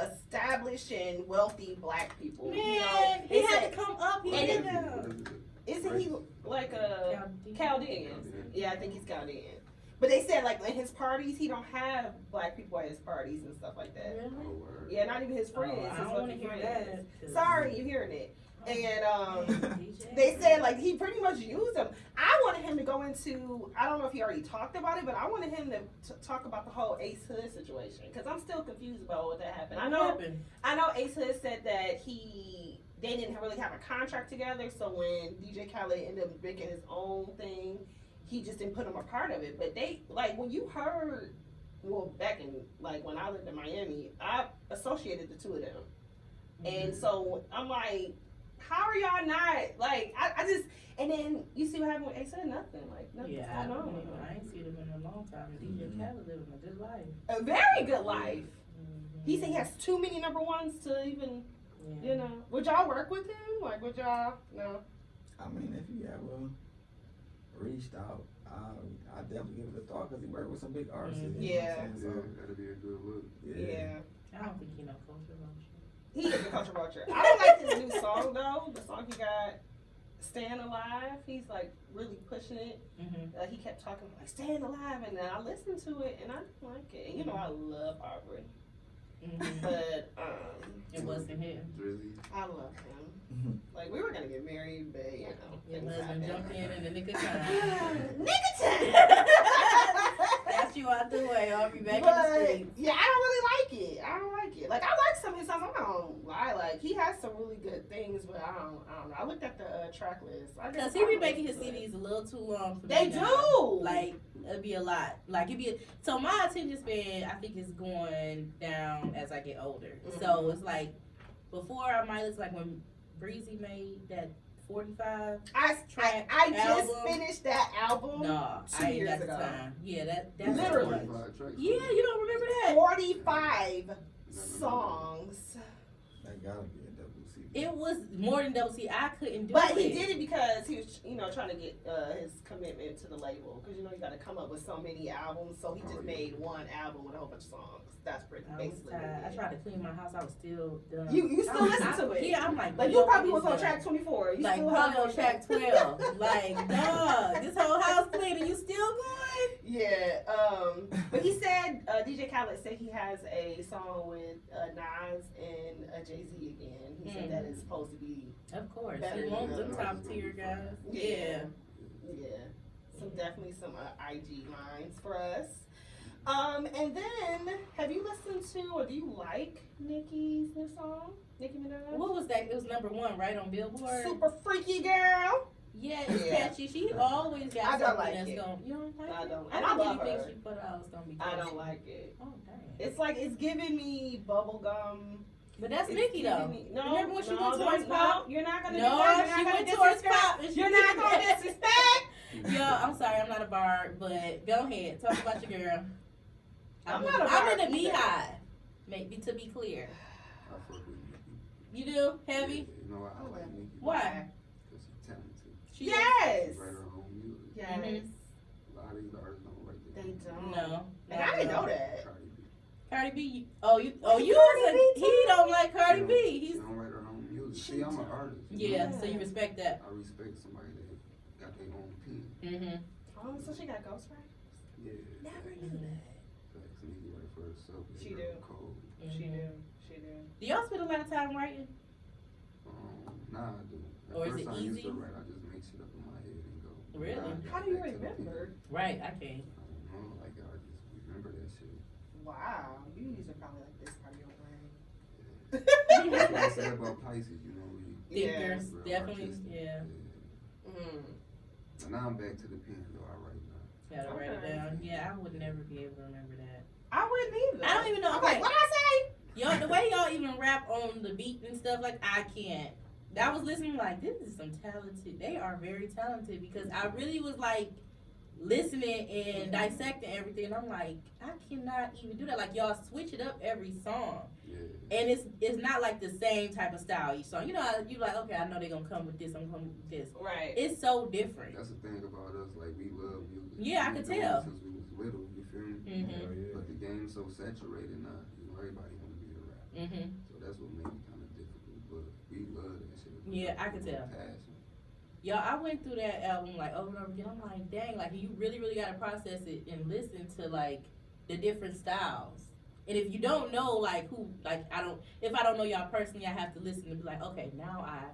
established and wealthy black people. Man, he had to come up. He And did it- that. Isn't he like a Chaldean? Chaldean. Yeah, I think he's Chaldean. But they said like in his parties, he don't have black people at his parties and stuff like that. Really? Oh, word. Yeah, not even his friends. Oh, I his don't want to fucking hear friends. that. Sorry, you hearing it. And DJ. they said like he pretty much used them. I wanted him to go into, I don't know if he already talked about it, but I wanted him to talk about the whole Ace Hood situation because I'm still confused about what that happened. I know Ace Hood said that they didn't really have a contract together, so when DJ Khaled ended up making his own thing, he just didn't put him a part of it. But they, like, when you heard, well, back in, like, when I lived in Miami, I associated the two of them. And so I'm like, how are y'all not, like, I just, and then you see what happened with Ace Hood? Nothing, like, nothing's Yeah, going on. I ain't seen him in a long time. DJ Khaled living a good life. A very good life. Mhm. He said he has too many number ones to even, Yeah. Would y'all work with him? Like, would y'all, no? I mean, if he ever reached out, I definitely give it a thought because he worked with some big artists. Mhm. You know what Yeah. I'm Yeah, saying? that'd be a good look. So, Yeah. I don't think he know culture vulture. He is a culture vulture. I don't like his new song though. The song he got, "Staying Alive." He's like really pushing it. Mm-hmm. He kept talking like "Staying Alive," and then I listened to it and I didn't like it. And you know I love Aubrey, Mm-hmm. but It wasn't him. Drizzy. I love him. Like we were gonna get married, but you know. Your things husband happen. jumped in the nick of time. Nigga time. Got you out the way. I'll be back in the But streets. yeah, I don't really like it. I don't like it. Like I like some of his songs. I don't lie. Like he has some really good things, but I don't know. I looked at the track list. Because he be making his CDs a little too long for They me now. do. Like, it'd be a lot. Like, so my attention span, I think, is going down as I get older. So it's like, before I might listen, like when Breezy made that 45 track I just album. finished that album. No, 2 I ain't years got the ago. time. Yeah, that's Literally. too much. 45 tracks. Yeah, you don't remember that? 45 songs. That gotta be a double CD. It was more than double C. I couldn't do But it. he did it because he was, trying to get his commitment to the label. Because you got to come up with so many albums. So he just made one album with a whole bunch of songs. That's pretty I was basically. tired. I what he tried to clean my house. I was still done. You still listen to it? Yeah, I'm like, did. Like you probably was on track 24. You like still probably have on track 12. Like, dog, this whole house clean and you still going? Yeah, but he said, DJ Khaled said he has a song with Nas and Jay-Z again. He said that it's supposed to be Of course. better He than wants them the- top tier guys. Yeah. Definitely some IG lines for us. And then, have you listened to, or do you like Nicki's new song? Nicki Minaj? What was that? It was #1, right, on Billboard? Super freaky girl. Yeah, it's Yeah. catchy. She always got I don't something like that's it. going. You don't like I it? don't. I And I don't love really her. think she put out was gonna be. I catchy. don't like it. Oh dang. It's like, it's giving me bubblegum. But that's It's Nicki though. giving me- No, Remember when she no, went towards don't- pop? No, you're not gonna do No, that. You're she not gonna went towards disrespect. pop. and she You're not did gonna that. disrespect. Yo, I'm sorry, I'm not a bard, but go ahead, talk about your girl. I'm not a I'm bard in the either. beehive. Maybe to be clear. I fuck with Nicki. You do heavy? Yeah, you know I like Nicki. Why? Because she's talented. She Yes. She write her own music. Yes. A lot of these artists don't write their They own don't. No. And I didn't know that. Cardi B. Cardi B. You Cardi was B he too? don't like Cardi She B. don't- He's She don't write her own music. She See, I'm an don't. artist. yeah. So you respect that. I respect somebody that got their own pen. Mhm. Oh, so she got ghostwriters? Yeah. Never knew that. Facts. Nicki write for herself. It's She real do. Cold. She Mhm. do. She do. Do y'all spend a lot of time writing? Nah, I do. At Or is first it I used easy? to write, I just make shit up in my head and go. Really? Now I got How do you back to the remember? pen. Right. I can't. I don't know, like I just remember that shit. Wow. You are probably like this part of your brain. That's what I said about Pisces, you know, we Thinkers, real definitely. artistic. Yeah. Mm. But now I'm back to the pen though, I write now. Gotta write it Okay. down. Yeah, I would never be able to remember that. I wouldn't either. I don't even know. I'm Okay. like, what I say? Y'all, the way y'all even rap on the beat and stuff, like I can't. I was listening like this is some talented. They are very talented because I really was like listening and dissecting everything. And I'm like, I cannot even do that. Like y'all switch it up every song, Yeah. and it's not like the same type of style each song. You know, you like okay, I know they're gonna come with this. I'm coming with this. Right. It's so different. That's the thing about us, like we love music. Yeah, I We've could been doing tell. it since we was little, you feel me? Mhm. Hell yeah. But the game's so saturated now, you know, everybody wanna be a rapper. Mhm. So that's what made it kinda difficult. But we love that shit. Yeah, I could tell. Passion. Y'all, I went through that album like over and over again. I'm like, dang, like you really, really gotta process it and listen to like the different styles. And if you don't know like who, like if I don't know y'all personally, I have to listen and be like, okay, now I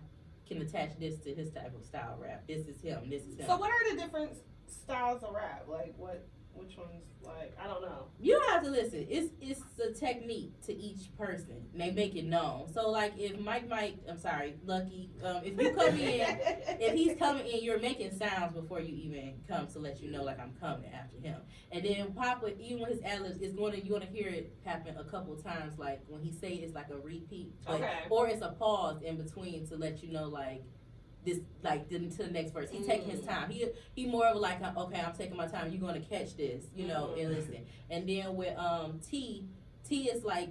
can attach this to his type of style rap. This is him. This is him. So what are the different styles of rap? Like which ones? Like I don't know. You don't have to listen. It's a technique to each person. And they make it known. So like if Lucky, if you come in, if he's coming in, you're making sounds before you even come to let you know like I'm coming after him. And then Papa, even with his ad-libs, you're gonna hear it happen a couple of times. Like when he say it's like a repeat, but, Okay. or it's a pause in between to let you know like. This like to the next verse. He's taking his time. He more of like okay, I'm taking my time. You're gonna catch this, you know, and listen. And then with T is like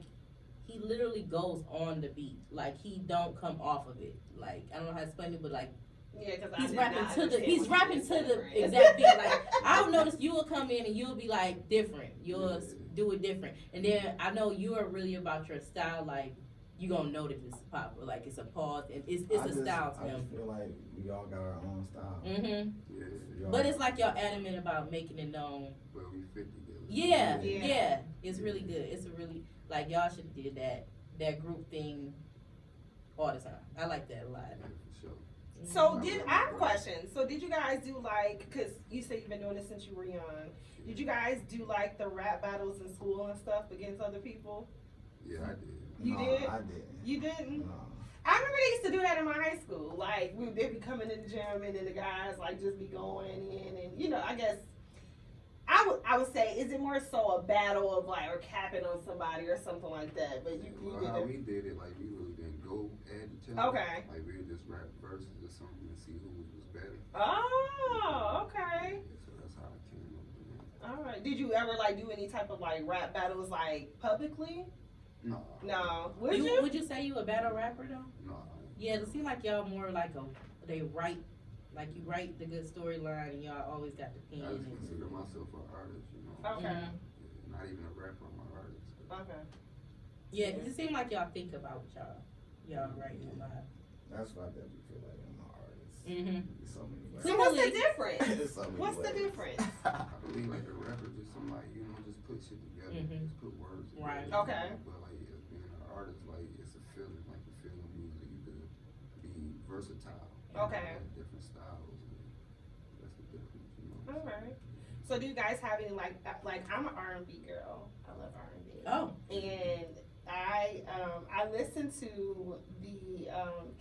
he literally goes on the beat. Like he don't come off of it. Like I don't know how to explain it, but like Yeah, because he's rapping to the exact beat. Like I've noticed you will come in and you'll be like different. You'll do it different. And then I know you are really about your style. Like you gonna know that it's popular. Like it's a pause and it's a style to I him. just feel like we all got our own style. Mhm. Yeah. But it's like y'all adamant about making it known. Well, we fit together. Yeah, Yeah. yeah. It's really good. It's a really like y'all should have did that group thing all the time. I like that a lot. Yeah, for sure. So I have a question. So did you guys do like, because you said you've been doing this since you were young. Did you guys do like the rap battles in school and stuff against other people? Yeah, I did. You No, did? I didn't. You didn't? No. I remember they used to do that in my high school. Like they'd be coming in the gym and then the guys like just be going in and you know, I guess I would say, is it more so a battle of like or capping on somebody or something like that? But you Well, how did we did it, like we really didn't go at each other. Okay. Like we would just rap verses or something and see who was better. Oh, okay. So that's how I came up with it. All right. Did you ever like do any type of like rap battles like publicly? No. No. Would you? Would you say you a battle rapper though? No. Yeah, it seems like y'all more like they write, like you write the good storyline and y'all always got the pen. I just and- consider myself an artist, you know. Okay. Mhm. Yeah, not even a rapper, I'm an artist. Okay. Yeah, 'cause it seems like y'all think about what y'all writing a lot. That's why I definitely feel like I'm an artist. Mhm. There's so many ways. So what's the Clearly. difference? There's so many What's the ways. difference? I believe like a rapper some like, you know, just put shit together, just put words together. Right. Okay. But like, being an artist, like, it's a feeling, like the feeling music. You could be versatile. Okay. Have different styles. That's the difference, you know. All right. So do you guys have any like I'm an R&B girl. I love R&B. Oh. And I listened to the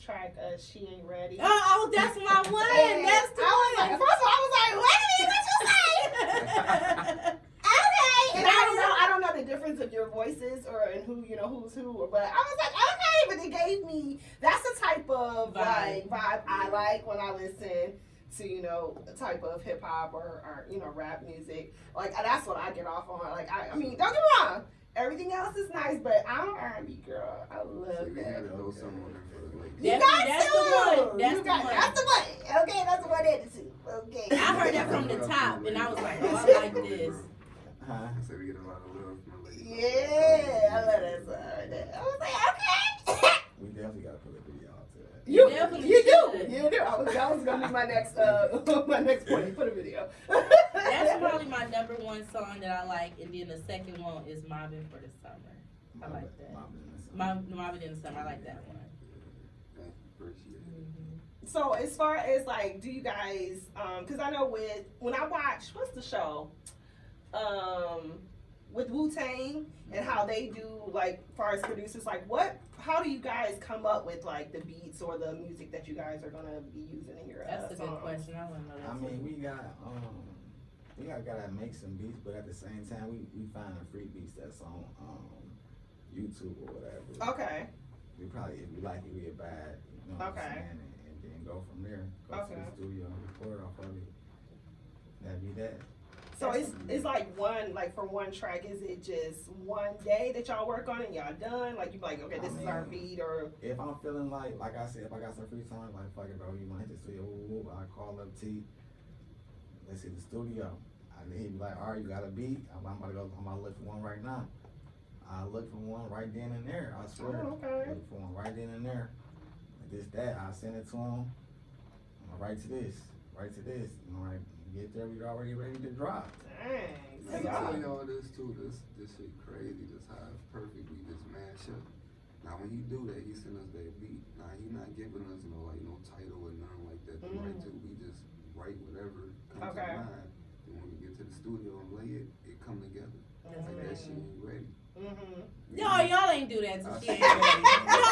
track She Ain't Ready. Oh, that's my one. And That's the I was one. like, first of all, I was like, wait a minute, what you say? Okay. And I don't know the difference of your voices or and who, you know, who's who, but I was like, okay, but it gave me that's the type of vibe I like when I listen to, you know, a type of hip hop or you know, rap music. Like that's what I get off on. Like I mean, don't get me wrong. Everything else is nice, but I'm an R&B girl. I love We that. gotta know someone for the ladies. You got That's to. the one. That's the one. That's the one. Okay, that's the one attitude. Okay. I heard that from the top, and I was like, oh, I like this. Huh? I said we get a lot of love from the ladies. Yeah, I love that song. I was like, okay. We definitely gotta put a video out to that. You definitely do. should. You do. That was gonna be my next my next point. Put a video. That's probably my number one song that I like, and then the second one is Mobbin' for the Summer. I like that. Mobbin' in the Summer. I like that one. Thank you, appreciate it. So as far as like, do you guys? Because I know when I watch what's the show, with Wu-Tang and how they do like, far as producers, like how do you guys come up with like the beats or the music that you guys are gonna be using in your That's a songs? good question. I want to know that. I mean, we gotta make some beats, but at the same time, we find the free beats that's on YouTube or whatever. Okay. We probably, if we like it, we'll buy it. You know what I'm Okay. saying? And then go from there. Go to Okay. the studio and record off of it. That'd be that. So it's like for one track, is it just one day that y'all work on it and y'all done? Like you be like, okay, this is our beat, or If I'm feeling like I said, if I got some free time, like fuck it, bro, you want to hit the studio? I call up T. Let's hit the studio. He'd be like, all right, you got a beat? I'm about to look for one right now. I look for one right then and there. I swear. Oh, okay. Look for one right then and there. Like that. I send it to him. I'm gonna write to this. You know, right? Get there, we already ready to drop. dang. I tell y'all this too, this shit crazy, this how perfectly this mash up. Now when he do that, he send us that beat. Now he not giving us no title or nothing like that to write to. We just write whatever comes to mind. Then when we get to the studio and lay it, it come together. Like that shit ain't ready. No, y'all ain't do that to She Ain't Ready. No,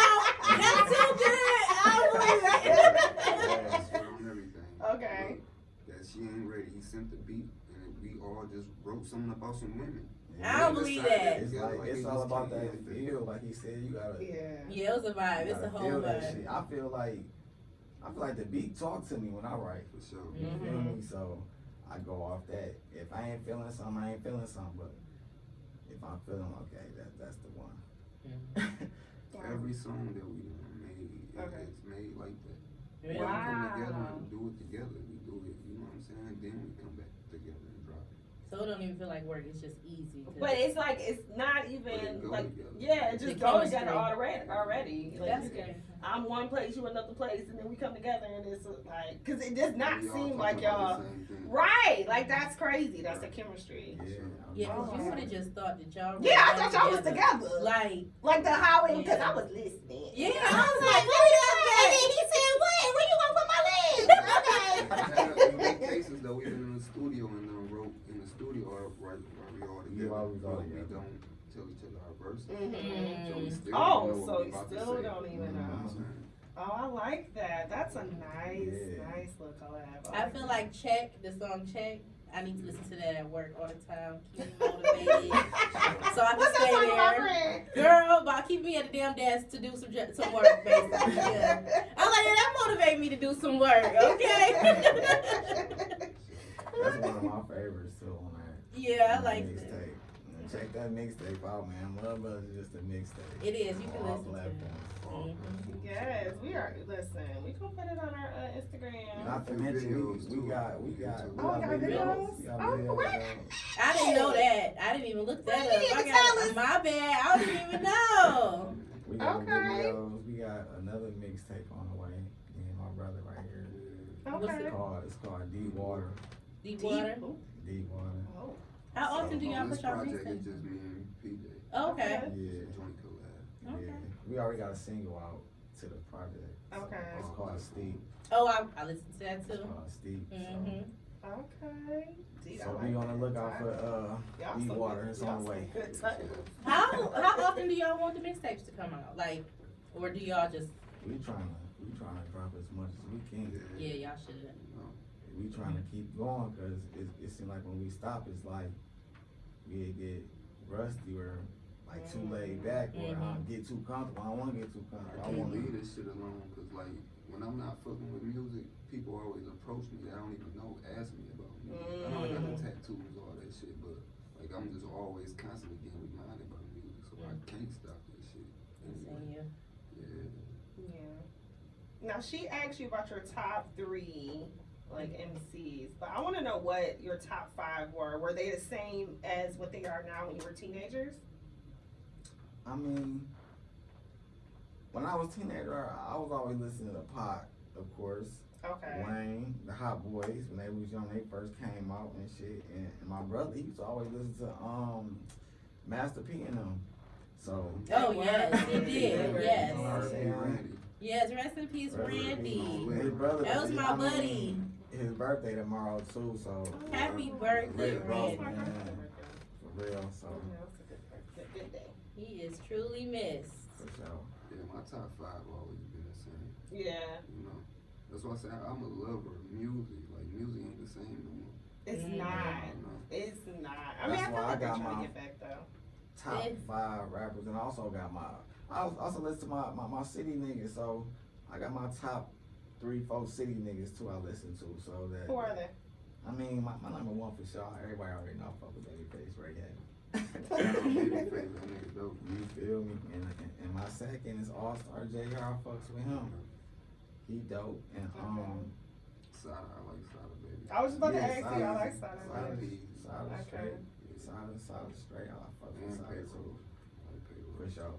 that's too good. I believe I swear on everything. Okay. Look, that She Ain't Ready. He sent the beat, and we all just wrote something about some women. I don't believe that. It's all about that feel. Like he said, you gotta. Yeah, it was a vibe. It's a whole feel that vibe. shit. I feel like the beat talk to me when I write. For sure. You feel me? So I go off that. If I ain't feeling something, I ain't feeling something. But if I'm feeling okay, that's the one. Every song that we made, it's made like that. Really? When we come together and do it together, we do it, you know what I'm saying? Then we come back together and drop it. So it don't even feel like work. It's just easy. But it's like it's not even like it just The goes chemistry. together already. Like, That's you can- good. I'm one place, you another place, and then we come together, and it's like, because it does not We all seem talking like about y'all, the same thing. right? Like that's crazy. That's the chemistry. Yeah, because you would have just thought that y'all were Yeah, I thought y'all was together. Like the highway, because Yeah. I was listening. Yeah, I was like, wait up, and then he said, "What? Where you want to put my legs?" In many cases though, we've been in the studio and wrote in the studio right while we all together. while we all but we together. don't tell each other our verses. Mhm. So we still Oh, don't know so what we you about to still say. don't even You know what I'm know. saying? Oh, I like that. That's a nice Yeah. little collab. I feel like the song Check. I need to listen to that at work all the time. Keep me motivated. So I can What's that stay song, my there. friend? Girl, but keep me at the damn desk to do some work, basically. Yeah. I'm like, yeah, that motivate me to do some work, okay? That's one of my favorites too. On that. Yeah, I like that. mixtape. Check that mixtape out, man. Mudbrothaz is just a mixtape. It is. You can All listen to it. platforms. Yes, we are. Listen, we gonna put it on our Instagram. Not to mention, we got Oh, videos. y'all videos? We got Oh, videos. what? I didn't know that. I didn't even look that Why you up. didn't tell us? My bad. I didn't even know. We got Okay. videos. We got another mixtape on the way. Me and my brother right here. What's Okay. it It's called Deep Water. Deep water. Deep Water. Oh. How often do y'all on this put y'all project, mixtape? it's just me and PJ. Oh, okay. Yeah. It's a joint collab. Okay. Yeah. We already got a single out to the project. Okay. It's called Steep. Oh, I listened to that It's too. called Steep. Mhm. Okay. Gee, I So like we on the that. lookout for Y'all Deep some Water. good- It's y'all on the some way. good titles. How often do y'all want the mixtapes to come out? Like, or do y'all just We trying to drop as much as we can. yeah, y'all should. You know, We trying to keep going because it seems like when we stop, it's like we get rusty or like too laid back or I get too comfortable. I don't want to get too comfortable. I can't leave this shit alone because like when I'm not fucking with music, people always approach me that I don't even know, ask me about music. I know I got the tattoos, all that shit, but like I'm just always constantly getting reminded about music, so I can't stop this shit. Anyway. Yeah. Yeah. Now she asked you about your top 3 like MCs, but I want to know what your top 5 were. Were they the same as what they are now when you were teenagers? I mean, when I was a teenager, I was always listening to Pac, of course. Okay. Wayne, the Hot Boys, when they was young, they first came out and shit. And my brother, he used to always listen to Master P and them. So. Oh yes, he did. Yes. Randy. Yes. Rest in peace, Randy. His brother. That was my buddy. His birthday tomorrow too, so. Happy birthday, Red Rose, Randy. man. For real, so. Yeah, it's a good day. He is truly missed. For sure. Yeah, my top 5 always been the same. Yeah. You know, that's why I say I'm a lover of music. Like music ain't the same no more. It's Mhm. not. You know? It's not. I mean, That's I why feel I like they're got trying my- to get back though. Top Yes. 5 rappers, and I also got I also listen to my city niggas, so I got my top 3-4 city niggas too I listen to, so that. Who are they? I mean, my number 1 for sure, everybody already know I fuck with Babyface right here. Babyface, that nigga dope. You feel me? And my second is All-Star JR, I fucks with him. He dope, and Sada, I like Sada, baby. I was just about to Yeah, ask you. I Sada. like Sada. Sada Solid, P. solid Okay. straight, solid straight, I fuck with And solid payroll. too. I like payroll. For sure.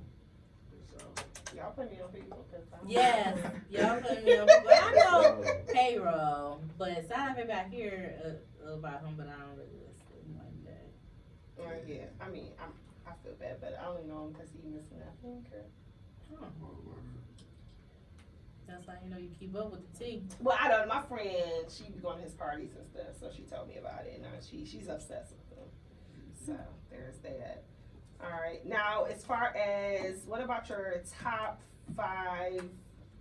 For sure. Y'all put me on people because Yes, y'all put me on. But I know payroll, but side of it back here about him, but I don't really listen like that. Yeah. I mean, I feel bad, but I only know him because he missing that finger. Huh. Word, word. That's how you know you keep up with the team. Well, I don't. My friend, she be going to his parties and stuff, so she told me about it, and she's obsessed with him. So there's that. All right. Now, as far as what about your top 5?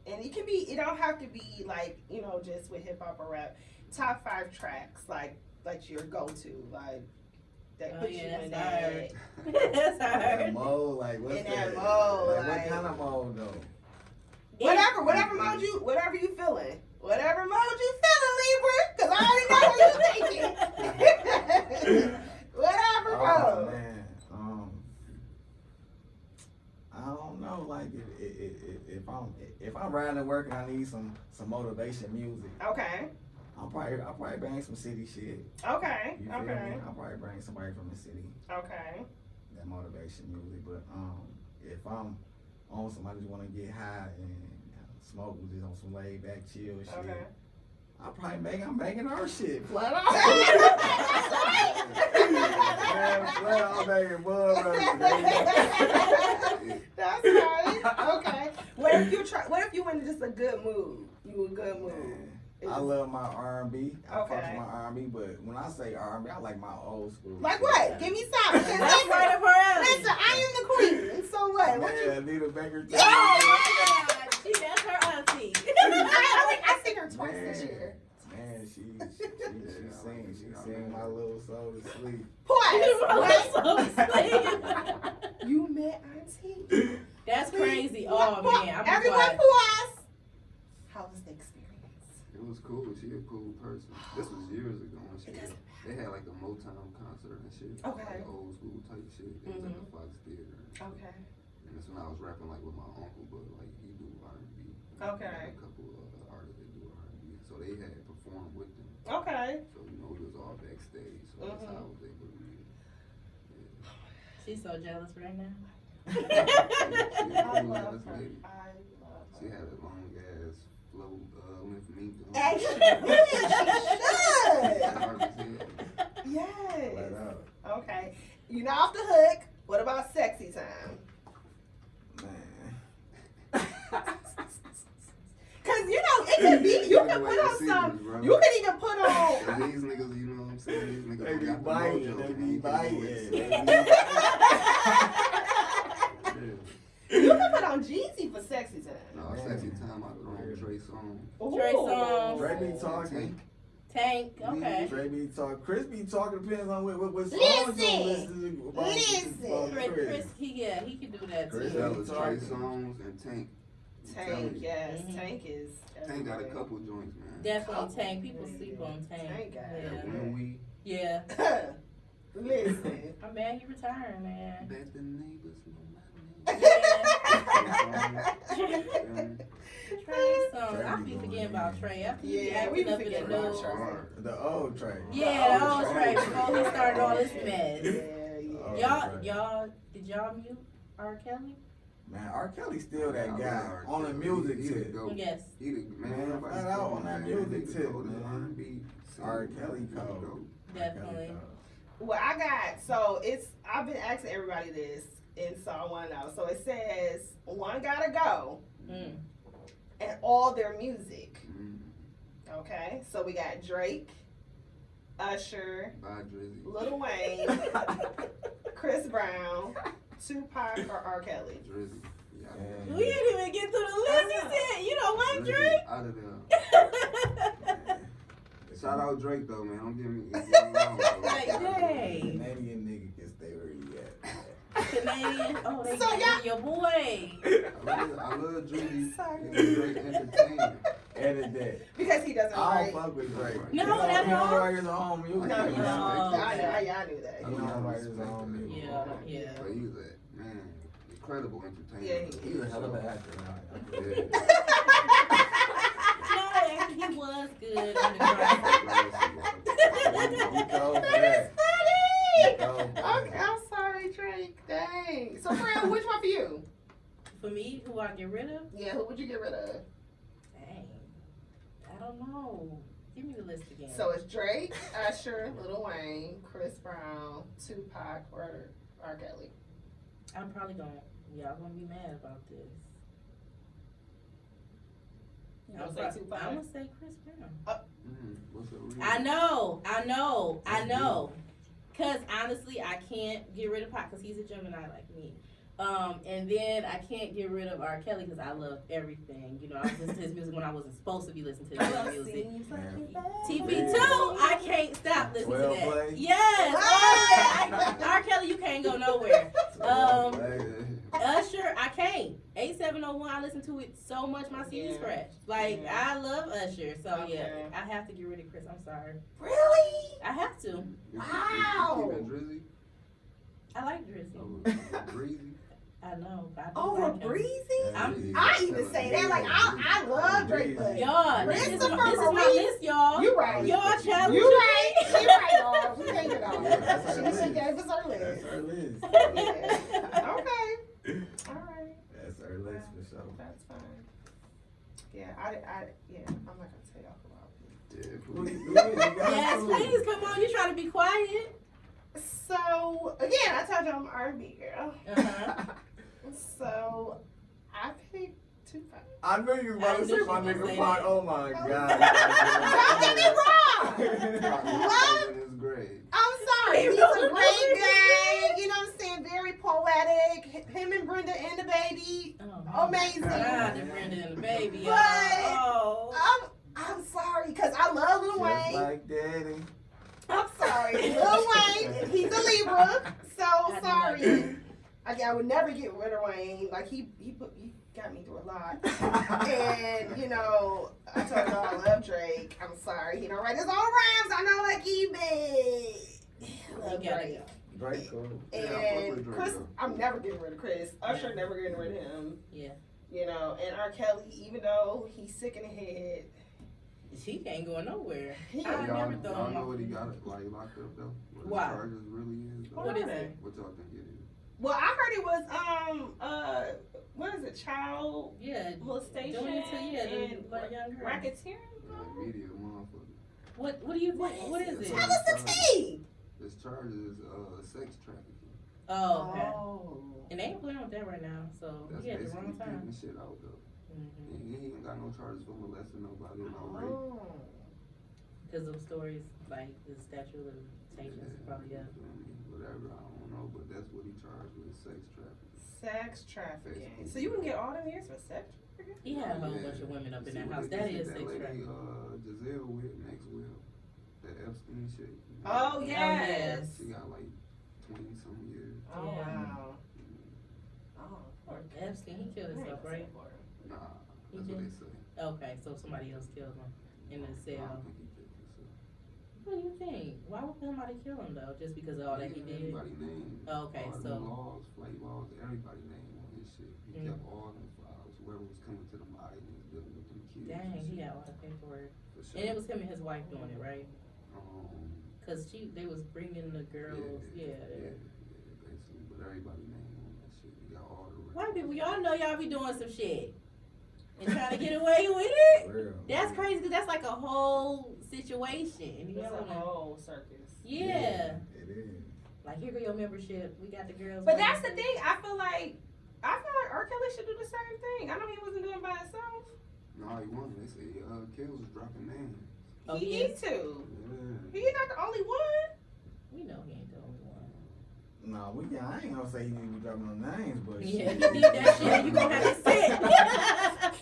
And it can be. It don't have to be like just with hip hop or rap. Top 5 tracks like your go-to that puts you in that. That's That hard. mode, like what's In that that? mode, Like, like- what kind of mode though? Whatever you feeling. Whatever mode you feeling, Libra, because I already know what you're thinking. Whatever Oh mode. man, I don't know. Like if I'm riding to work and I need some motivation music, Okay. I'll probably bring some city shit. Okay. You feel Okay. me? I'll probably bring somebody from the city Okay. that motivation music. But if I'm on somebody just want to get high and smoke, just on some laid back chill shit. Okay. I'm making our shit flat out. I'm making That's right. Okay. What if you in just a good mood? You in a good mood. I love my R&B. I fuck with Okay. my R&B, but when I say R&B, I like my old school. Like shit. what? Give me some. That's right up her alley. Listen, I am the queen. So what? What you? Yeah, Anita Baker. Oh my God, that's her auntie. I seen her twice this year. Man, she sing my little soul to sleep. Pause. You met Auntie? That's crazy. Oh man, I'm Everyone quiet. pause. How was the experience? It was cool. She a cool person. This was years ago when they had like a Motown concert and shit. Okay. Like old school type shit. It was at the Fox Theater. Okay. And that's when I was rapping like with my uncle, but like he do R&B. Okay. A couple of artists that do R&B. So they had performed with them. Okay. So we was all backstage. So that's how I was able to meet her. Yeah. She's so jealous right now. She a I cool love ass her. lady. I love She her. had a long ass flow length meat. Actually, she should. Hard as hell. Yes. Flat out. Okay. You're not off the hook. What about sexy time? Man. Cause you know it could be. You can put on some. You can even put on. These niggas, you know what I'm saying? These niggas They be got the biting. mojo, They man. be biting. You can put on Jeezy for sexy time. No, sexy time. I put on Dre song. Dre song. Dre be talking. Tank. Okay. Dre be talking. Chris be talking. Depends on what song you listen to. Chris, he can do that Chris too. Fellas, Dre songs and Tank. Tank, yes, Mhm. Tank is. Tank got a couple joints, man. Definitely Tank. People sleep on Tank. Tank got it. Yeah. When we Yeah. Listen. I'm mad he retiring, man. bet the neighbors know Trey songs. I be forgetting about Trey. After he Yeah, we acting up be in the forgetting about news. Trey. The old Trey. Yeah, the old Trey before he started all this mess. Yeah. Did y'all mute R. Kelly? Man, R. Kelly's still that I guy love R. on the Kelly. music He the tip. GOAT. Yes. He the man. Everybody flat out call on that him, music man. He the tip, GOAT of man. R&B. R. Kelly He the code. GOAT. Definitely. Well, I got, so I've been asking everybody this, and so I want to know. So it says, one gotta go, Mm. and all their music. Mm. Okay? So we got Drake, Usher, Bye, Drizzy. Lil Wayne, Chris Brown, Tupac, or R. Kelly. Drizzy. Yeah. Yeah. We didn't even get through the list. He said, you don't like Drizzy Drake? out of there. Shout out Drake though, man. Don't get me wrong. Like, dang. Canadian nigga can stay where he at. Canadian. Oh, they So got y'all- your boy. I love Drizzy. Sorry. He's a great entertainer. Edit that. Because he doesn't I write. don't fuck with Drake. No, He don't- that's he don't wrong. write his own music. No, you no, know. I knew that. I He don't don't write his respect own that. music. Yeah. But he's a man, incredible entertainer. Yeah, He's a hell of an actor. Yeah. No, actually, he was good on the grind. He goes back. Funny! Go Okay, back. I'm sorry, Drake. Dang. So, Fran, which one for you? For me, who I get rid of? Yeah, who would you get rid of? Dang. I don't know. Give me the list again. So it's Drake, Usher, Lil Wayne, Chris Brown, Tupac, or R. Kelly. I'm probably y'all gonna be mad about this. You gonna say Tupac? I'm gonna say Chris Brown. What's the reason? I know. Cause honestly, I can't get rid of Pac because he's a Gemini like me. And then I can't get rid of R. Kelly because I love everything. You know, I was listening to his music when I wasn't supposed to be listening to his music. TP2, I can't stop listening to 12 that. play? Yes. Oh, yeah. R. Kelly, you can't go nowhere. Usher, I can't. 8701, I listen to it so much, my CD Yeah. scratch. Like, Yeah. I love Usher. So, yeah, Okay. I have to get rid of Chris. I'm sorry. Really? I have to. Wow. Keeping Drizzy I like Drizzy. over Breezy. I know. But I do Over like him. Breezy? I even say that. Like, I love Drake, but Y'all, this is my Maurice. list, y'all. You right. Y'all challenge You right. She right, y'all. We can't get off. Yeah, that's her She list. gave us her That's list. her list. Yeah. Okay. All right. That's her list for sure. That's fine. Yeah, I'm not gonna tell y'all about it. Yes, please, come on. You trying to be quiet. So again, I told you I'm an R&B girl. Uh-huh. So I picked Tupac. I knew you were about to say my nigga Pac. Oh my god. Don't get me wrong. Love in his grave. I'm sorry. He's a great guy. You know what I'm saying? Very poetic. Him and Brenda and the baby. Oh, Amazing. God, the Brenda and the baby. But- Oh. I'm sorry because I love Lil Just Wayne. like daddy. I'm sorry. Lil Wayne, he's a Libra. So I do sorry. I would never get rid of Wayne. Like he got me through a lot. And you know, I told y'all I love Drake. I'm sorry. He don't write his own rhymes. I know like he big. Love You gotta Drake. go. Drake cool. Yeah, I fuck with And Drake, Chris, though. I'm never getting rid of Chris. Usher never getting rid of him. Yeah. You know, and R. Kelly, even though he's sick in the head, She ain't going nowhere. he I Y'all, never thought y'all him know off. what he got like locked up though? What Why? his charges really is though? What is it? What y'all think it is? Well, I heard it was what is it, child Yeah. molestation Doing it to and like young girls. racketeering? Yeah, media motherfucker. What do you think? What is it? Tell us the tea. It's charges is sex trafficking. Oh, okay. And they ain't playing with that right now, so That's he at the basically wrong time. picking shit out though. Mm-hmm. He ain't got no charges for molesting nobody or no rape. Because of stories like the statute of limitations is probably up. Whatever, I don't know, but that's what he charged with, sex trafficking. Sex trafficking. Basically. So you can get all them years for sex trafficking? He had a whole Yeah. bunch of women up in See that what house. they That did is that sex lady, trafficking. Giselle with Maxwell, that Epstein shit. Oh, yes. She got like 20-some years. Oh, Yeah. wow. Or Epstein, he killed himself, right? Nah, He that's what did? they say. Okay, so somebody else killed him in the I cell. don't think he did himself. What do you think? Why would somebody kill him though? Just because of all that he did? Everybody name. Okay, all the so- laws, flight laws, everybody name on his shit. He Mm. kept all them files. Whoever was coming to them islands dealing with them kids. Dang, and he shit. had all the paperwork. For sure. And it was him and his wife doing it, right? Um, Cause they was bringing the girls, yeah. basically, but everybody name on that shit. He got all the White people, y'all know y'all be doing some shit and trying to get away with it. For real. That's crazy because that's like a whole situation. You It's know? a whole circus. Yeah. It is. Like, here go your membership. We got the girls. But that's the thing. I feel like R. Kelly should do the same thing. I know he wasn't doing it by himself. No, he wasn't. They say Kills was dropping names. Oh, he he need is? to. Yeah. He's not the only one. We know he ain't the only one. No, I ain't gonna say he need to be dropping no names, but Yeah, shit. you need that shit. You gonna have to sit.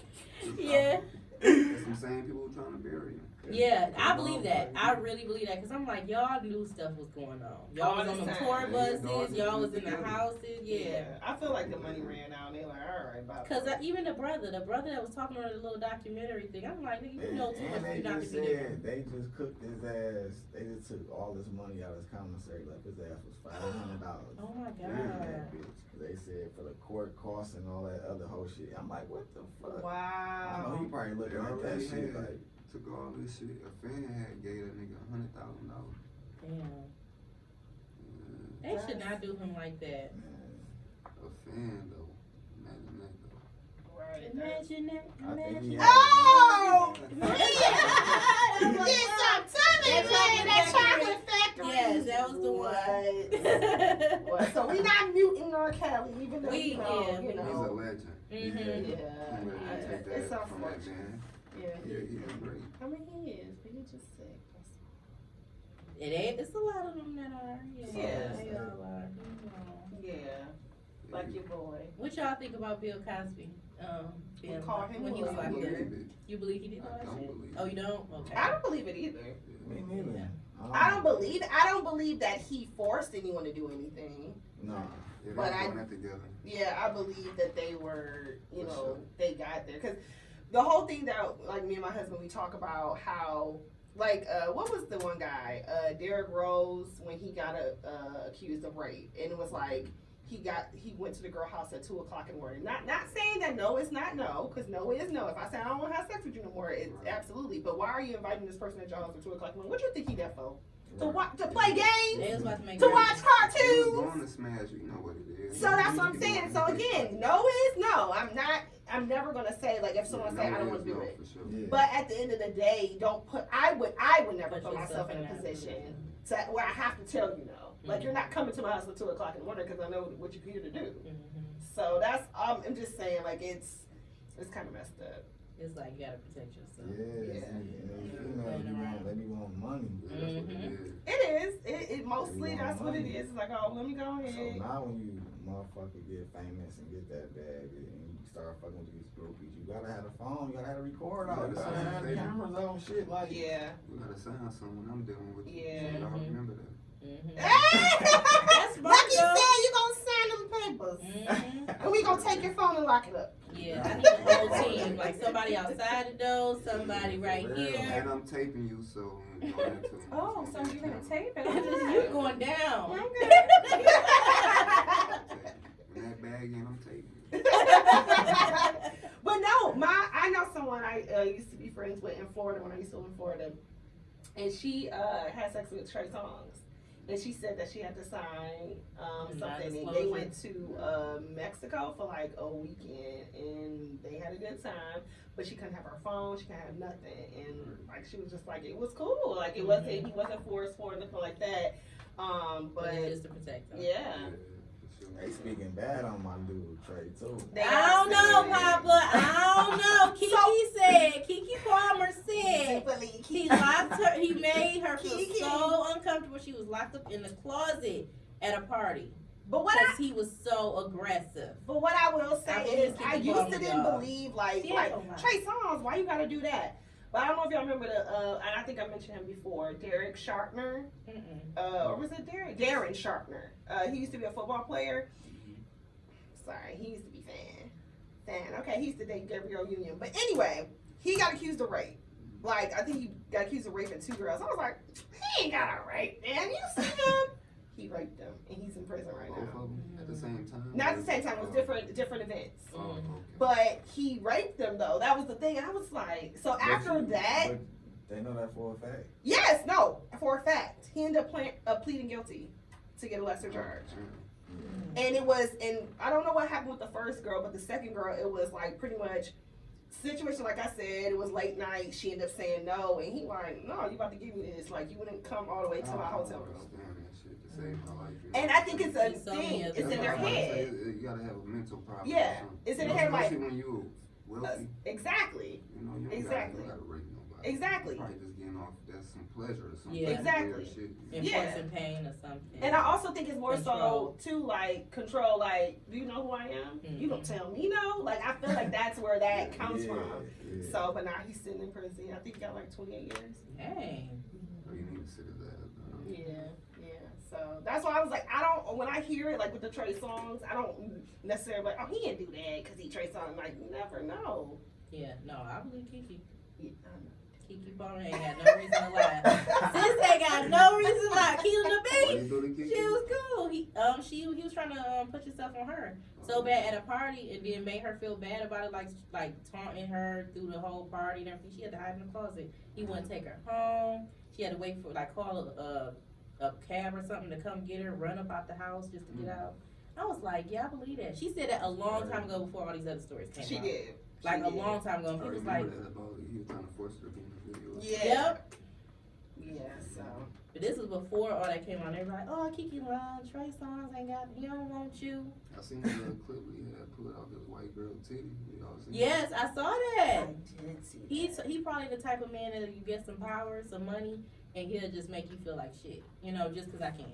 Yeah. That's some same people who trying to bury him. Yeah, I believe that. I really believe that because I'm like, y'all knew stuff was going on. Y'all was on them tour buses. Y'all was in the houses. Yeah. I feel like the money ran out. And they like, all right, bye. Because even the brother that was talking on the little documentary thing, I'm like, nigga, you know too much And for you they not to just be there. said they just cooked his ass. They just took all this money out of his commissary. Like his ass was $500. Oh my Yeah, God. that bitch. They said for the court costs and all that other whole shit. I'm like, what the fuck? I know Wow. he probably looking at that already shit had- like. Took all this shit. A fan had gave that nigga $100,000. Damn. They should not do him like that. Man, A fan though. Imagine that though. Right. Imagine that. I think Imagine he that. Oh! Yeah. Get some tummy, that chocolate factory. Yes, that was the one. What? So we not muting R. Kelly, even though We- you know, yeah, you He's a know. legend. Mhm. Yeah. I'm ready to take It's that from that unfortunate. man. Yeah. Yeah, he's great. I mean, he is, but he's just sick. It ain't. It's a lot of them that are. Yeah. Yeah. They all are. You know. Yeah. Like your boy. What y'all think about Bill Cosby? Being, call him when he was Willie. I like believe that. it. You believe he did all I that don't shit? believe Oh, it. you don't? Okay. I don't believe it either. me neither. I don't believe it. I don't believe that he forced anyone to do anything. No. Yeah, But they're I- doing that together. Yeah, I believe that they were, you For know, sure. they got there. Because the whole thing that, like, me and my husband, we talk about how, like, what was the one guy? Derrick Rose, when he got accused of rape. And it was like, he went to the girl house at 2 o'clock in the morning. Not saying that no is not no, because no is no. If I say I don't want to have sex with you no more, it's Right. absolutely. But why are you inviting this person at your house at 2 o'clock in the morning? What do you think he there for? Right. To play games? They was about to make To it. watch He was cartoons? going to smash, you know what it is. So that's what I'm saying. So again, no is no. I'm never gonna say, like, if someone say I don't want to do it. For sure. Yeah. But at the end of the day, I would never Put put myself in a that position to where I have to tell you no. Like, you're not coming to my house at 2 o'clock in the morning because I know what you're here to do. Mhm. So that's I'm just saying, like, it's kind of messed up. It's like you gotta protect yourself. Yes, Yeah. and these females, they be wanting money. Yeah, that's what it is. It is. It mostly that's what it is. It's like, oh, let me go So ahead. now when you motherfucker get famous and get that bag and you start fucking with these groupies, you gotta have a phone, you gotta have a recorder out, you gotta have Yeah. cameras on, shit like. Yeah. We gotta sign someone I'm dealing with. Yeah. Y'all Mhm. remember that. Mhm. That's smart, Lucky though. said you gonna sign them papers. Mhm. And we gonna take your phone and lock it up. Yeah, I need a whole team. Like somebody outside the door, somebody right here. And I'm taping you, so you know that too. Oh, so you're gonna tape it? You going down. Okay. When that bag in, I'm taping you. But no, I know someone I used to be friends with in Florida when I used to live in Florida, and she had sex with Trey Songz, and she said that she had to sign something, and they Non-disclosure. went to Mexico for like a weekend, and they had a good time, but she couldn't have her phone, she couldn't have nothing, and like she was just like, it was cool, like it wasn't, he wasn't forced for it, nothing like that. But just to protect them. yeah. They speaking bad on my dude Trey too. I don't know, Papa. I don't know. Kiki Palmer said he locked her. He made her feel so uncomfortable. She was locked up in the closet at a party. But because he was so aggressive. But what I will say is, I used to didn't believe like Trey Songz. Why you gotta do that? But I don't know if y'all remember and I think I mentioned him before, Derek Sharpner. Or was it Derek? Darren Sharpner. He used to be a football player. Sorry, he used to be fan. Okay, he used to date Gabrielle Union. But anyway, he got accused of rape. Like, I think he got accused of raping 2 girls. I was like, he ain't got a rape, man. You see him? He raped them, and he's in prison right now. At the same time? Not at the same time. It was different events. Okay. But he raped them, though. That was the thing. I was like, so after that. But they know that for a fact. Yes, no, for a fact. He ended up pleading guilty to get a lesser charge. And it was, and I don't know what happened with the first girl, but the second girl, it was like pretty much situation like I said. It was late night. She ended up saying no, and he like, no, you about to give me this? Like, you wouldn't come all the way to my hotel room. And I think it's a thing. It's in their head. You gotta have a mental problem. Yeah, it's in their head. Like when you're wealthy. Exactly. You know, you don't exactly. gotta rape nobody. Exactly. You're probably just getting off that's some pleasure or something. Yeah. Exactly. Enforcing pain or something. And I also think it's more so too like control. Like, do you know who I am? You don't tell me no. Like, I feel like that's where that comes from. Yeah. So, but now he's sitting in prison. I think he got like 28 years. Dang. Oh, you need to sit his ass down. Yeah. So that's why I was like, when I hear it, like with the Trey Songz, I don't necessarily like, oh, he didn't do that because he Trey Songz. Like, you never know. Yeah, no, I believe Kiki. Yeah, Kiki Palmer ain't got no reason to lie. Sis ain't got no reason to lie. Keelan the Beast, she was cool. He was trying to put himself on her so bad at a party, and then made her feel bad about it, like taunting her through the whole party and everything. She had to hide in the closet. He wouldn't take her home. She had to wait for call a cab or something to come get her, run up out the house just to get out. I was like, yeah, I believe that. She said that a long time ago before all these other stories came out. She did. Like a long time ago. He was like, he was trying to force her to be in the video. Yeah. Yep. Yeah, so. But this was before all that came out. They were like, oh, Kiki lying. Trey Songz ain't got, he don't want you. I seen the clip where he had pulled out this white girl titty. Yes, I saw that. I did see that. He probably the type of man that you get some power, some money, and he'll just make you feel like shit. You know, just because I can.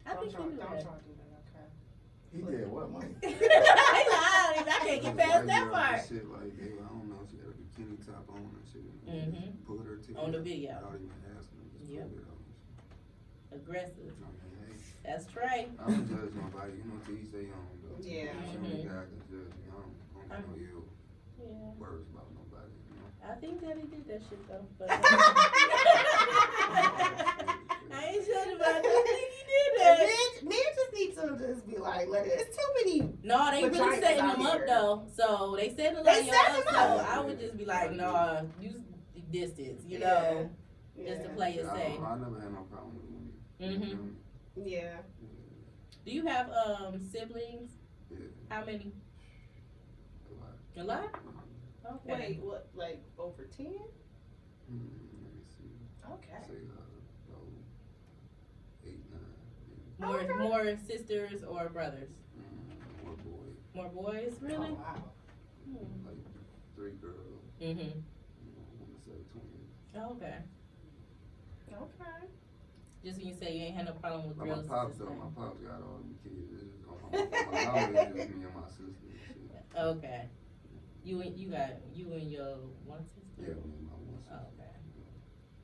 I think he do that. Don't try to do that, okay? He did what, money? I can't get past that part. Shit like, I don't know, she had a bikini top on and shit. Pulled her titty on the video. Without even asking her. Yep. Aggressive. I mean, hey, that's Trey. I don't judge nobody, you know, till you say you don't, though. Yeah. Some guy can judge me. I don't know you. Yeah. Words about nobody, you know. I think that he did that shit though. But I ain't sure about that. I think he did that. Men just need to just be like, it's too many. No, they really setting them up though. So they setting them up. So I would just be like, no, use distance, you know, just to play it safe. I never had no problem with women. Yeah. Do you have siblings? Yeah. How many? A lot. A lot? Okay. Wait, what? Like over 10? Let me see. Okay. Say about 8, 9. Yeah. More sisters or brothers? More boys. More boys, really? Oh, wow. Like 3 girls. Mm-hmm. One set of twins. Okay. Okay. Just when you say you ain't had no problem with My girls. pops got all them kids. It's just my mom is just me and my sister. Okay. You and your one sister? Yeah, me and my one sister. Okay.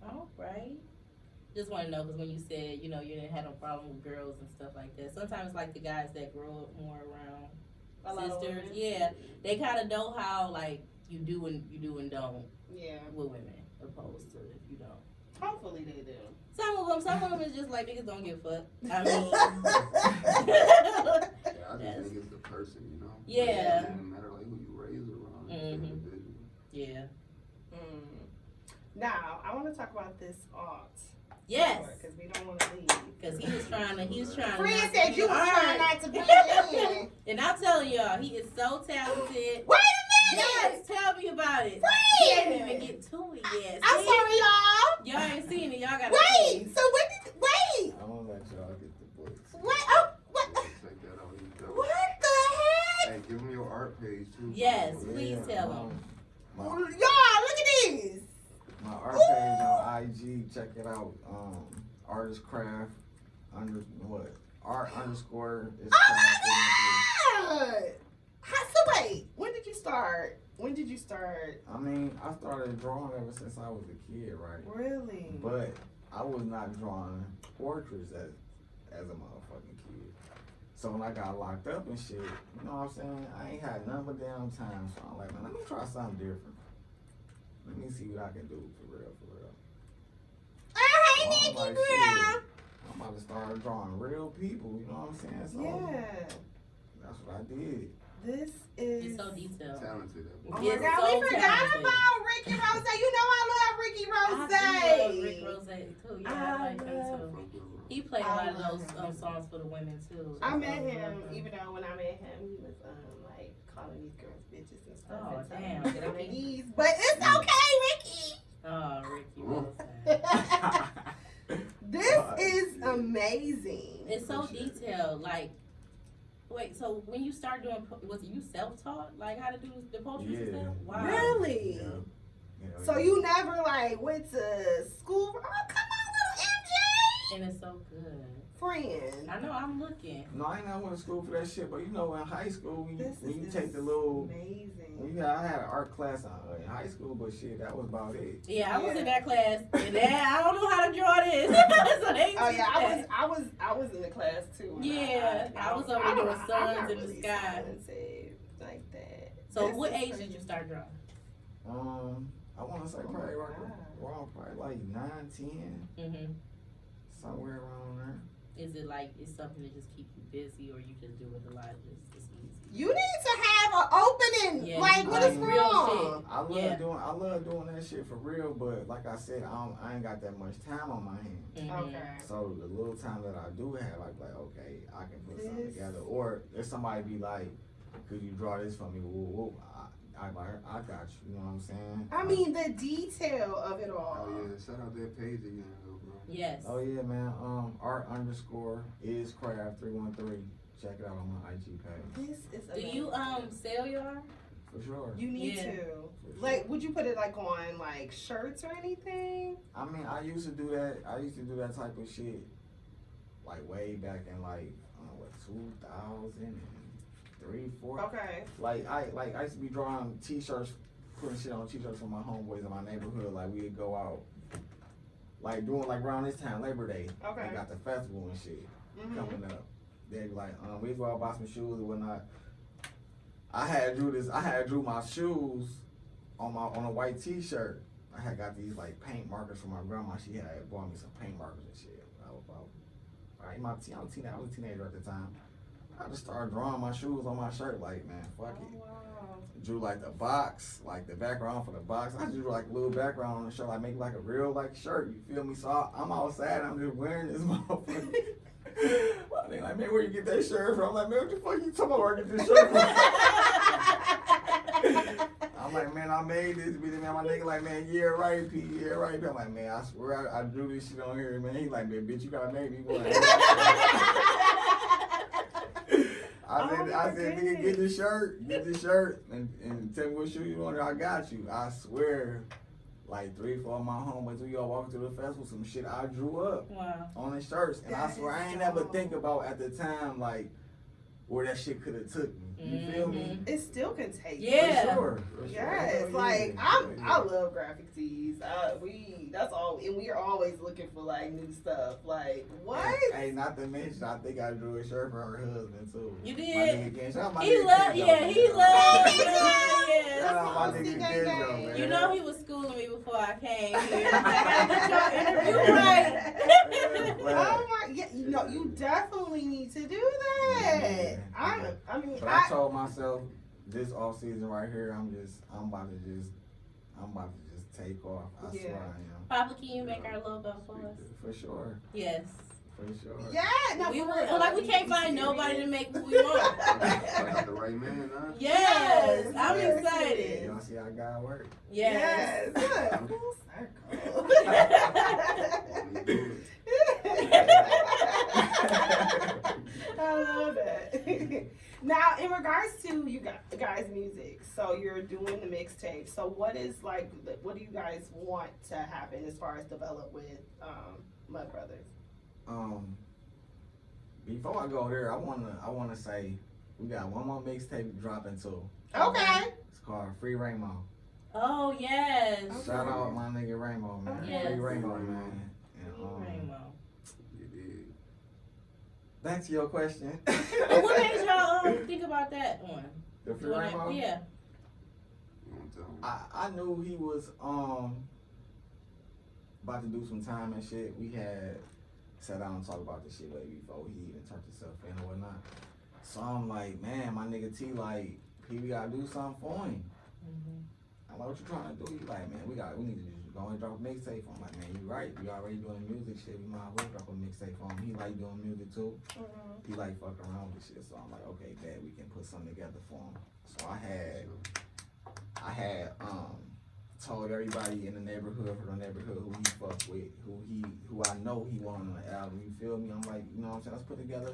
All right. Just want to know, because when you said, you didn't have no problem with girls and stuff like that. Sometimes like the guys that grow up more around sisters, they kind of know how like you do and don't with women, opposed to if you don't. Hopefully they do. Some of them is just like niggas don't give a fuck. I mean, I just think it's the person, you know. Yeah. It doesn't matter like who you raised around. It's the individual. Yeah. Now I want to talk about this art. Yes. Because we don't want to leave. Because he was trying to. Friend said you was trying not to be in. And I'm telling y'all, he is so talented. Wait a minute. Yes, tell me about it. Friend. He ain't even get to it yet. I'm sorry, y'all. Y'all ain't seen it. Y'all gotta wait. see. So when did wait? I don't know. let y'all get the books. What? Oh, what? Check that out. You go. What the heck? Hey, give them your art page too. Yes, please tell them. Y'all, look at this. My art page on IG, check it out. Artist craft art underscore is craft. Oh my God! So wait, when did you start? I mean, I started drawing ever since I was a kid, right? Really? But I was not drawing portraits as a motherfucking kid. So when I got locked up and shit, you know what I'm saying? I ain't had none but damn time. So I'm like, man, let me try something different. Let me see what I can do for real. Hey, So Nikki, I'm like, girl. shit, I'm about to start drawing real people, you know what I'm saying? So Yeah. that's what I did. This is. It's so detailed. Talented. Oh my It's God, so we forgot talented. about Ricky Rose. You know I love Ricky Rose. I love Rick Rose too. Yeah, I like him love too. Fuck with her. He played a I lot of love those songs for the women too. I met love him, him. even though when I met him, he was like calling these girls bitches and stuff. Oh, and damn. Get on their knees. But it's okay, Ricky. Oh, Ricky Rose. This is amazing. It's so Appreciate it. detailed. Like, wait, so when you started doing, was it you self-taught? Like how to do the portraits and Yeah. stuff? Wow. Really? Yeah. You know, So you never like went to school? Oh, come on, little MJ. And it's so good. Friend. I know, I'm looking. No, I ain't never went to school for that shit, but you know, in high school, when This you is take the little, amazing. I had an art class in high school, but shit, that was about it. Yeah, I was Yeah. in that class, and then I don't know how to draw this. So they Oh teach yeah, that. I was in the class too. and Yeah, I was over there doing I'm suns not in the really sky. talented like that. So This what is age crazy. did you start drawing? I want to say Oh probably my around probably like 9, 10, Mm-hmm. somewhere around there. Is it like it's something to just keep you busy, or you just do it a lot? It's easy. You need to have an opening. Yeah, like what is like real wrong? I love Yeah. doing that shit for real, but like I said, I ain't got that much time on my hands. Mm-hmm. Okay. So the little time that I do have, I be like, okay, I can put something This- together. Or if somebody be like, could you draw this for me? Whoa, I got you. You know what I'm saying? I mean the detail of it all. Oh yeah, shout out that page again, though, bro. Yes. Oh yeah, man. Art underscore is craft 313. Check it out on my IG page This is Do amazing. you sell your art? for sure. You need Yeah. to. For sure. Like, would you put it like on like shirts or anything? I mean, I used to do that. I used to do that type of shit, like way back in like 2003, 4. Okay. Like I used to be drawing T-shirts, putting shit on T-shirts for my homeboys in my neighborhood. Like we'd go out, like doing like around this time, Labor Day. Okay. They got the festival and shit Mhm. coming up. They'd be like, we'd go out buy some shoes and whatnot. I had drew my shoes on a white T-shirt. I had got these like paint markers from my grandma. She had bought me some paint markers and shit. I was a teenager at the time. I just started drawing my shoes on my shirt. Like, man, fuck Oh, it. wow. Drew like the box, like the background for the box. I just drew like a little background on the shirt, like make it like a real like shirt. You feel me? So I'm outside. I'm just wearing this motherfucker. Well, they like, man, where you get that shirt from? I'm like, man, what the fuck you talking about? Where I get this shirt from? I'm like, man, I made this. Be the man, my nigga like, man, yeah, right, P, yeah, right. I'm like, man, I swear I drew this shit on here, man. He like, man, bitch, you gotta make me one. I said, nigga, get this shirt, and tell me what shoe you want. I got you. I swear, like 3, 4 of my homies, we all walking to the festival, some shit I drew up Wow. on the shirts, and I swear I ain't never think about at the time like where that shit could have took me. You feel me? It still can take. Yeah. For sure. Yes, like I love graphic tees. That's all, and we are always looking for like new stuff. Like what? Hey, not to mention, I think I drew a shirt for her husband too. You My did? nigga Ken. Shout out my He nigga loved, Ken, yeah, though, he man. loved, Shout yeah. out my That's nigga gang, Ken, gang. though, man. You know he was schooling me before I came here. I gotta get your interview right. Oh my, yeah, you definitely need to do that. Yeah. I mean, But I told myself this off season right here, I'm about to just take off. I Yeah. swear I am. Papa, can you make our logo for us? For sure. Yes. For sure. yeah, no, We for will, real. like we can't find nobody to make what we want. I got the right man, huh? Yes, I'm Yes. excited. Y'all see how God work? Yes. Yes. Full circle. Want me to do it? Now, in regards to you guys' music, so you're doing the mixtape. So what do you guys want to happen as far as develop with Mud Brothers? Before I go there, I wanna say we got one more mixtape dropping too. Okay. It's called Free Rainbow. Oh yes. Shout out my nigga Rainbow, man. Yes. Free Rainbow, man. And, Rainbow. You did. back to your question. But what made y'all think about that one? The Free Doing Rainbow? that? Yeah. You want to tell him? I knew he was about to do some time and shit. We had sat down and talked about this shit way before he even turned himself in or whatnot. So I'm like, man, my nigga T, like, we gotta do something for him. Mm-hmm. I'm like, what you trying to do? He like, man, we need to just go and drop a mixtape for him. I'm like, man, you right. We already doing music shit. We might as well drop a mixtape for him. He like doing music too. He like fucking around with shit. So I'm like, okay, dad, we can put something together for him. So I had told everybody in the neighborhood, who he fucked with, who I know he wanted on the album. You feel me? I'm like, you know what I'm saying? Let's put together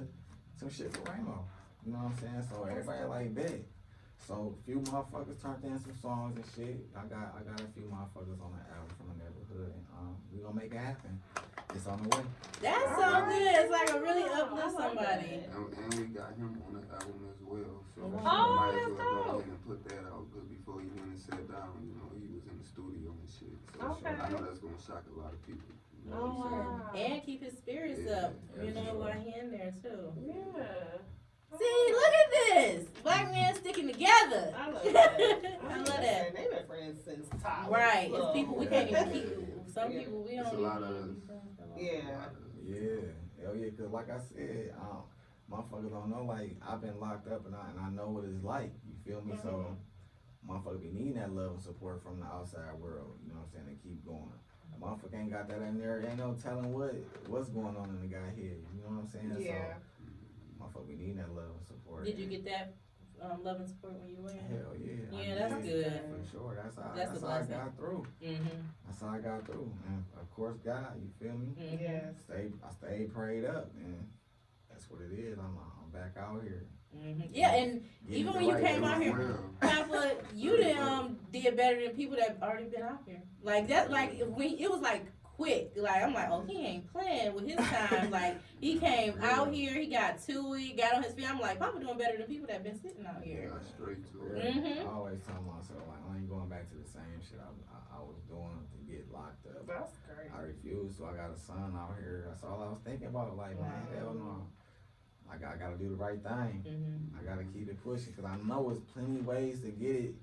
some shit for Rainbow. You know what I'm saying? So everybody like that. So few motherfuckers turned in some songs and shit. I got a few motherfuckers on the album from the neighborhood, and we gonna make it happen. It's on the way. That's so good. It's like a really uplift somebody. And we got him on the album as well. So Oh, we might that's as well go dope. ahead and put that out because before he went and sat down, you know, he was in the studio and shit. So Okay. I know that's gonna shock a lot of people. You Oh, know what I'm wow. And keep his spirits Yeah, up. You know, while he in there too. Yeah. See, look at this. Black men sticking together. I love that. I love that. They've been friends since time. Right. It's people we can't even keep. Some Yeah. people we It's don't a lot even of be friends with. Yeah. Yeah, hell yeah, cause like I said, motherfuckers don't know, like, I've been locked up and I know what it's like, you feel me? So, motherfuckers be needing that love and support from the outside world, you know what I'm saying, to keep going. A motherfucker ain't got that in there, ain't no telling what's going on in the guy here, you know what I'm saying? Yeah. So, motherfucker be needing that love and support. Did you get that love and support when you were in? Hell yeah. I Yeah, that's did, good. For sure, that's how That's a I blessing. got through. Mm-hmm. That's how I got through, and of course God, you feel me? Yes. I stayed prayed up, and that's what it is. I'm back out here. Mm-hmm. Yeah, and Getting even the when you right came out influence. here, Real. Papa, you did better than people that already been out here. Like that, like when it was like quick. Like I'm like, oh, he ain't playing with his time. Like he came out here, he got to it, got on his feet. I'm like, Papa doing better than people that been sitting out here. Got straight to it. Mhm. I always tell myself, like, I ain't going back to the same shit I was doing to get locked up. That's great. I refused, so I got a son out here. That's all I was thinking about. Like, man, hell no. I gotta do the right thing. Mm-hmm. I gotta keep it pushing, because I know there's plenty of ways to get it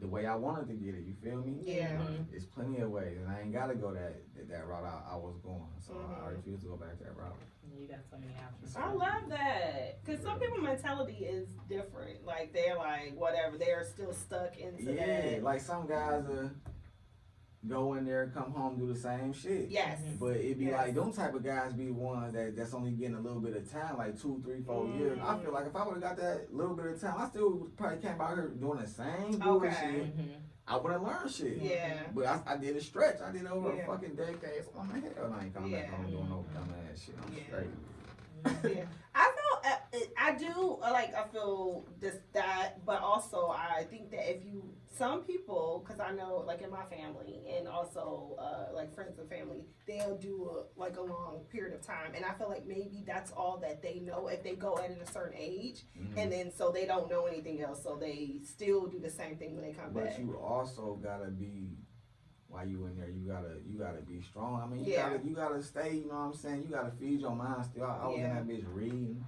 the way I wanted to get it. You feel me? Yeah. There's plenty of ways, and I ain't gotta go that route I was going. So I refuse to go back that route. You got so many options. I love that. Because some people's mentality is different. Like, they're like, whatever, they're still stuck into Yeah, that. like some guys go in there, come home, do the same shit. Yes. But it be Yes. like them type of guys be ones that's only getting a little bit of time, like 2, 3, 4 years. I feel like if I would have got that little bit of time, I still would probably came out here doing the same bullshit. Mm-hmm. I would have learned shit. Yeah. But I did a stretch. I did over Yeah. a fucking decade. So I'm like, hell, I ain't coming back Yeah. home doing no dumbass shit. I'm Yeah. straight. Yeah. I feel that, but also I think that some people, because I know, like in my family and also like friends and family, they'll do a long period of time, and I feel like maybe that's all that they know if they go at a certain age, and then so they don't know anything else, so they still do the same thing when they come back. But you also gotta be, while you in there, you gotta be strong. I mean, you gotta stay. You know what I'm saying? You gotta feed your mind still. I was in that bitch reading.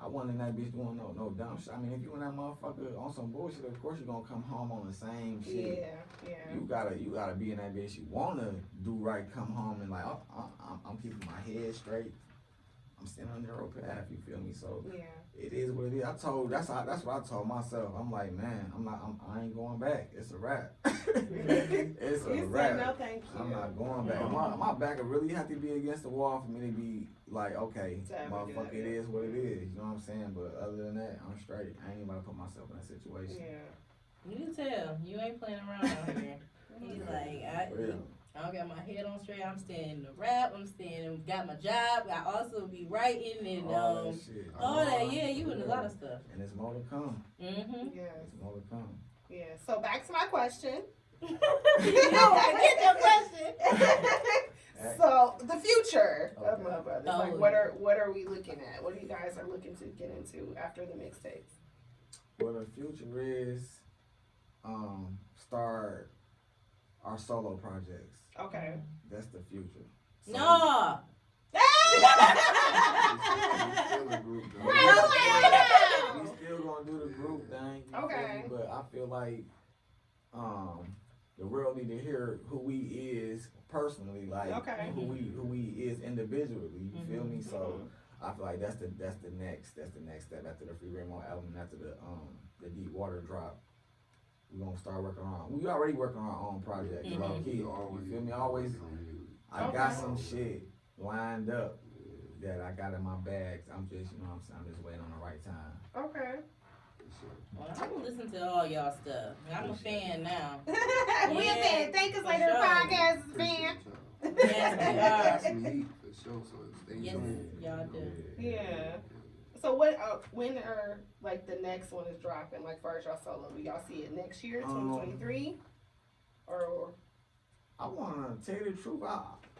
I wasn't in that bitch doing no dumb shit. I mean, if you in that motherfucker on some bullshit, of course you gonna come home on the same shit. Yeah. You gotta be in that bitch. You wanna do right, come home and like, I'm keeping my head straight. I'm staying on the narrow path. You feel me? So it is what it is. That's what I told myself. I'm like, man, I ain't going back. It's a wrap. It's a You wrap. said no thank you. I'm not going back. My back would really have to be against the wall for me to be like, okay, motherfucker, it is what it is. You know what I'm saying? But other than that, I'm straight. I ain't about to put myself in that situation. Yeah. You can tell you ain't playing around out here. He's like, For real. I don't got my head on straight. I'm staying in the rap. I'm staying, got my job. I also be writing and All that shit. all that. Yeah, you in a lot of stuff. And it's more to come. Mm-hmm. Yes. It's more to come. Yeah. So back to my question. You know, I get your question. So the future of Okay. Mudbrothaz, Oh, like what are we looking at? What do you guys are looking to get into after the mixtapes? Well, the future is start our solo projects. Okay. That's the future. So- No. Still a group, though. We still gonna do the group thing. You feel Okay. me? But I feel like the world need to hear who we is personally, like Okay. who we is individually. You feel me? So I feel like that's the next step after the Free Rainbow album, and after the Deep Water drop. We're gonna start working on. We already working on our own project. Mhm. Low key. You feel me? Always. I got some shit lined up that I got in my bags. I'm just, you know what I'm saying? I'm just waiting on the right time. Okay. Well, I'm gonna listen to all y'all stuff. I'm a fan now. We a fan. Thank us for later. sure. Podcast is a fan. Yes, we Got are. some heat for sure, so stay Yes, tuned. y'all do. Yeah. So what? When are like the next one is dropping? Like first y'all solo, do y'all see it next year, 2023, or? I wanna tell you the truth.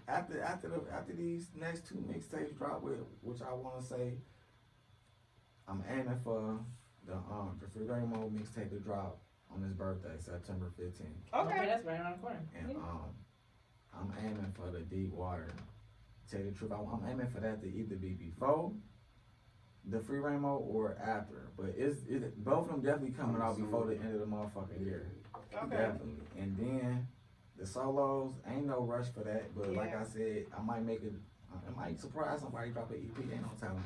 After these next two mixtapes drop, which I wanna say, I'm aiming for the Free Rainbow mixtape to drop on his birthday, September 15th. Okay, that's right around the corner. And I'm aiming for the Deep Water. Tell you the truth, I'm aiming for that to either be before the Free Rainbow or after. But it's both of them definitely coming out before the end of the motherfucking year. Okay. Definitely. And then the solos, ain't no rush for that. But like I said, I might make it. I might surprise somebody drop an EP. Ain't no telling.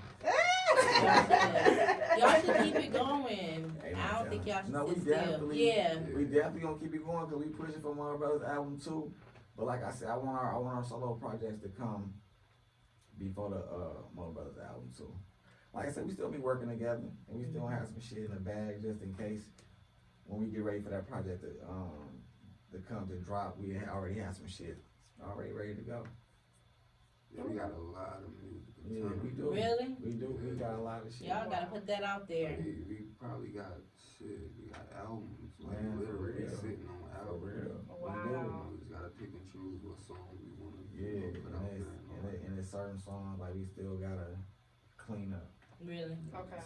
Y'all should keep it going. Ain't I don't no think y'all should telling. No, we sit still. definitely. Yeah. We definitely gonna keep it going because we pushing for Mudbrothaz album too. But like I said, I want our solo projects to come before the Mudbrothaz album too. Like I said, we still be working together, and we still have some shit in the bag just in case when we get ready for that project to come to drop. We already have some shit already ready to go. Yeah, we got a lot of music. Yeah, we do. Really? We do. We got a lot of shit. Y'all gotta put that out there. We probably got shit. We got albums. Like Man, for literally real. sitting on For albums. real. Wow. You know, we just gotta pick and choose what song we wanna Yeah, put out there. and there's certain songs like we still gotta clean up. Really. Okay.